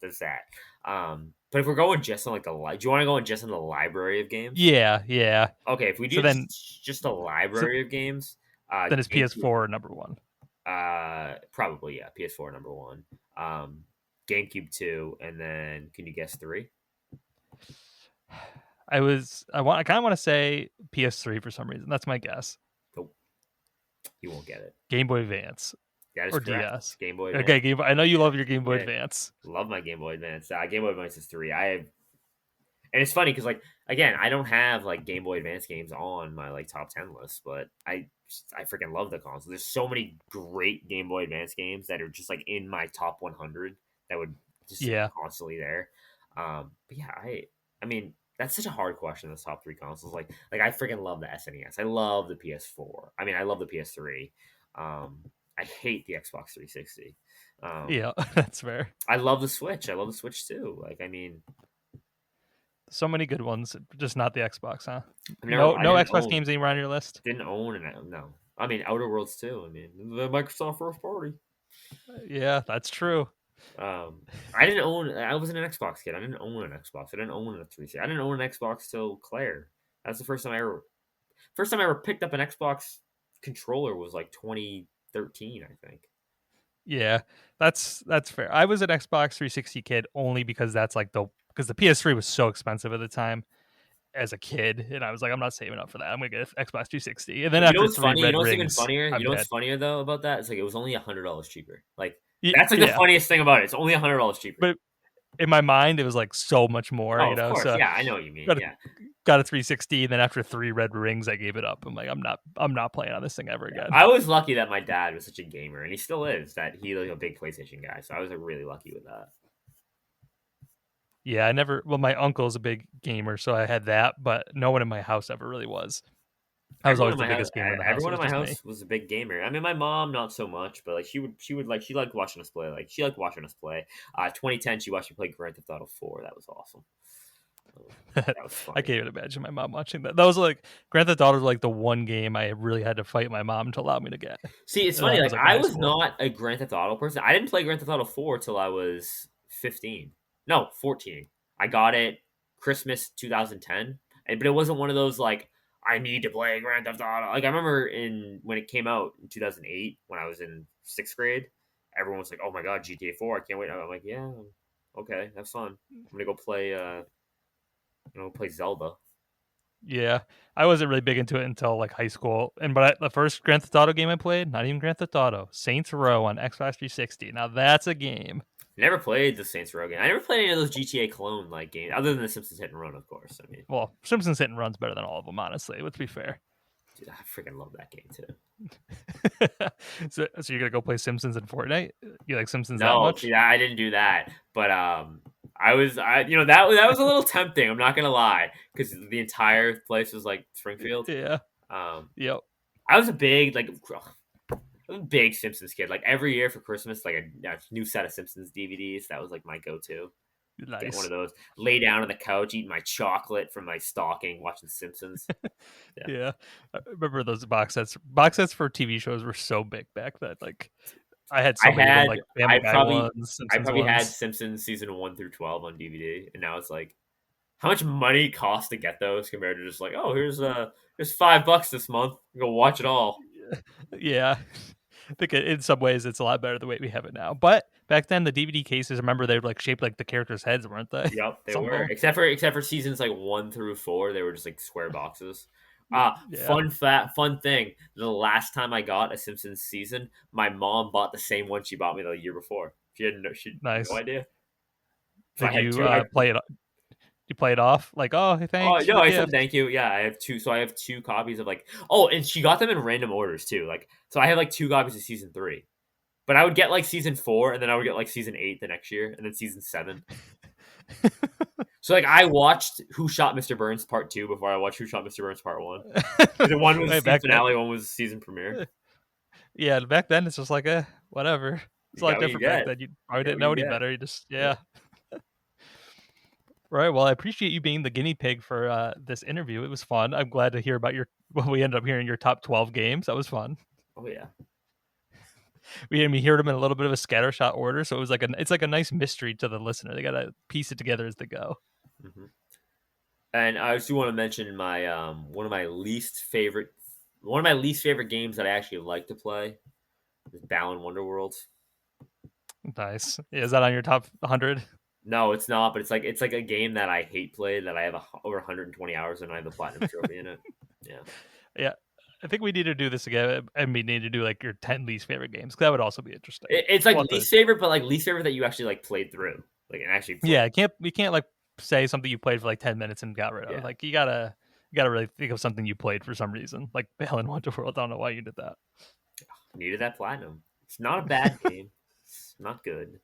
this that. But if we're going just on like do you want to go in just on the library of games? Yeah, yeah. Okay, if we So do then, just a so library of games, then it's GameCube, PS4 number one. probably yeah, PS4 number one, GameCube two, and then can you guess three? I kind of want to say PS3 for some reason. That's my guess. Nope, you won't get it. Game Boy Advance That is or correct. DS. It's Game Boy Advance. Okay, I know you Yeah, love your Game Boy yeah, Advance. love my Game Boy Advance. Game Boy Advance is three. And it's funny because like again, I don't have like Game Boy Advance games on my like top 10 list, but I freaking love the console. There's so many great Game Boy Advance games that are just like in my top 100 that would just like Yeah, constantly there. But yeah, I mean that's such a hard question. Those top three consoles, like I freaking love the SNES. I love the PS4. I mean, I love the PS3. I hate the Xbox 360. Um, yeah, that's fair. I love the Switch. I love the Switch too. Like, I mean, So many good ones, just not the Xbox, huh? I No Xbox games anywhere on your list. didn't own an no. I mean, Outer Worlds too. I mean, the Microsoft first party. Yeah, that's true. I didn't own. I was an Xbox kid. I didn't own an Xbox. I didn't own a 360. I didn't own an Xbox till Claire. That's the first time I ever picked up an Xbox controller was like 2013, I think. Yeah, that's fair. I was an Xbox 360 kid only because that's like the PS3 was so expensive at the time as a kid, and I was like, I'm not saving up for that. I'm gonna get an Xbox 360. And then You know after what's three funny? You red know what's even rings, funnier? You I'm know what's dead. funnier though about that? It's like it was only $100 cheaper. Like that's like the Yeah, funniest thing about it. It's only $100 cheaper. but in my mind, it was like so much more, Oh, you of know. course. So Yeah, I know what you mean. got a Yeah. got a 360, and then after 3 red rings, I gave it up. I'm like, I'm not playing on this thing ever Yeah, again. I was lucky that my dad was such a gamer, and he still is. That he like a big PlayStation guy, so I was like, really lucky with that. Yeah, I never. Well, my uncle's a big gamer, so I had that, but no one in my house ever really was. I was Everyone in always the my house, biggest gamer in the house. It everyone in was my just me. house was a big gamer. I mean, my mom not so much, but like she would like she liked watching us play. Like she liked watching us play. 2010, she watched me play Grand Theft Auto 4. That was awesome. That was I funny. can't even imagine my mom watching that. That was like Grand Theft Auto was like the one game I really had to fight my mom to allow me to get, See, it's and funny. that Like was like in I high was school. not a Grand Theft Auto person. I didn't play Grand Theft Auto 4 till I was 15. No, 14. I got it Christmas 2010, but it wasn't one of those like I need to play Grand Theft Auto. Like I remember in when it came out in 2008 when I was in sixth grade, everyone was like, "Oh my god, GTA 4! I can't wait." I'm like, "Yeah, okay, have fun. I'm gonna go play. Play Zelda." Yeah, I wasn't really big into it until like high school. And the first Grand Theft Auto game I played, not even Grand Theft Auto, Saints Row on Xbox 360. Now that's a game. Never played the Saints Row game. I never played any of those GTA clone like games, other than the Simpsons Hit and Run, of course. I mean, Well, Simpsons Hit and Run's better than all of them, honestly. Let's be fair. dude, I freaking love that game too. So you're gonna go play Simpsons and Fortnite? You like Simpsons that No, much? see, I didn't do that, but that was a little tempting. I'm not gonna lie, because the entire place was like Springfield. Yeah. Um, Yep. I was a big like I'm a big Simpsons kid. Like every year for Christmas, like a new set of Simpsons DVDs. That was like my go-to. Get one of Nice. those. Lay down on the couch, eat my chocolate from my stocking, watching The Simpsons. Yeah, Yeah. I remember those box sets. Box sets for TV shows were so big back then. Like I had I so many of them, had like Family I Guy probably ones, I Simpsons probably had ones. Simpsons season 1 through 12 on DVD, and now it's like how much money it costs to get those compared to just like, oh, here's $5 this month. Go watch it all. Yeah. I think in some ways it's a lot better the way we have it now. But back then, the DVD cases, remember they were like shaped like the characters' heads, weren't they? Yep, they Some of were. them. Except for seasons like 1 through 4, they were just like square boxes. Yeah. Fun thing. The last time I got a Simpsons season, my mom bought the same one she bought me the year before. She had no Nice. idea. So I Did had you two. play it? You play it off like, oh, hey, Oh thanks for no, the I said gift. thank you. Yeah, I have two. So I have two copies of like. Oh, and she got them in random orders too. Like, so I have like two copies of season 3. But I would get like season 4, and then I would get like season 8 the next year, and then season 7. So like I watched Who Shot Mr. Burns Part 2 before I watched Who Shot Mr. Burns Part 1. Because one was the Wait, season back then, finale, one was the season premiere. yeah, back then it's just like, whatever. It's You a lot got what you different back get. then. You probably You got didn't what know you any get. better. You just, Yeah. yeah. Right. Well, I appreciate you being the guinea pig for this interview. It was fun. I'm glad to hear about your. Well, we ended up hearing your top 12 games. That was fun. Oh yeah. We heard them in a little bit of a scattershot order, so it's like a nice mystery to the listener. They gotta piece it together as they go. hmm And I just want to mention my one of my least favorite games that I actually like to play is Balan Wonderworld. Nice. Yeah, is that on your top 100? No, it's not, but it's like a game that I hate play that I have over 120 hours and I have the platinum trophy in it. Yeah. Yeah. I think we need to do this again, and we need to do like your 10 least favorite games. 'Cause that would also be interesting. It's like We'll have to, least favorite, but like least favorite that you actually like played through, like and actually played. yeah, we can't like say something you played for like 10 minutes and got rid of. Yeah, Like you gotta really think of something you played for some reason. Like Helen Wonderworld. I don't know why you did that. needed that platinum. It's not a bad game. It's not good.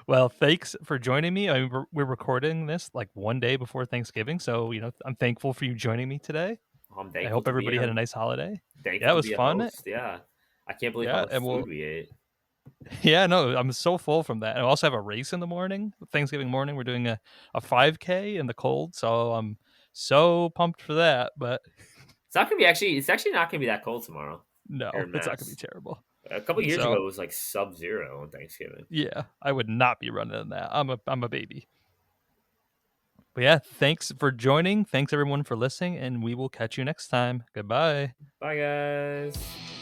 Well, thanks for joining me. I mean, we're recording this like one day before Thanksgiving, so I'm thankful for you joining me today. I'm I thankful hope to be everybody had a a nice holiday. Yeah, thankful it to was be a fun. host. Yeah, I can't believe how Yeah, much and food we ate. yeah, no, I'm so full from that. I also have a race in the morning, Thanksgiving morning. We're doing a 5K in the cold, so I'm so pumped for that. But It's not gonna be actually. It's actually not gonna be that cold tomorrow here no, in it's not gonna be Mass. terrible. A couple years ago, So it was like sub-zero on Thanksgiving. yeah, I would not be running in that. I'm a baby. But yeah, thanks for joining. Thanks everyone for listening, and we will catch you next time. Goodbye. Bye, guys.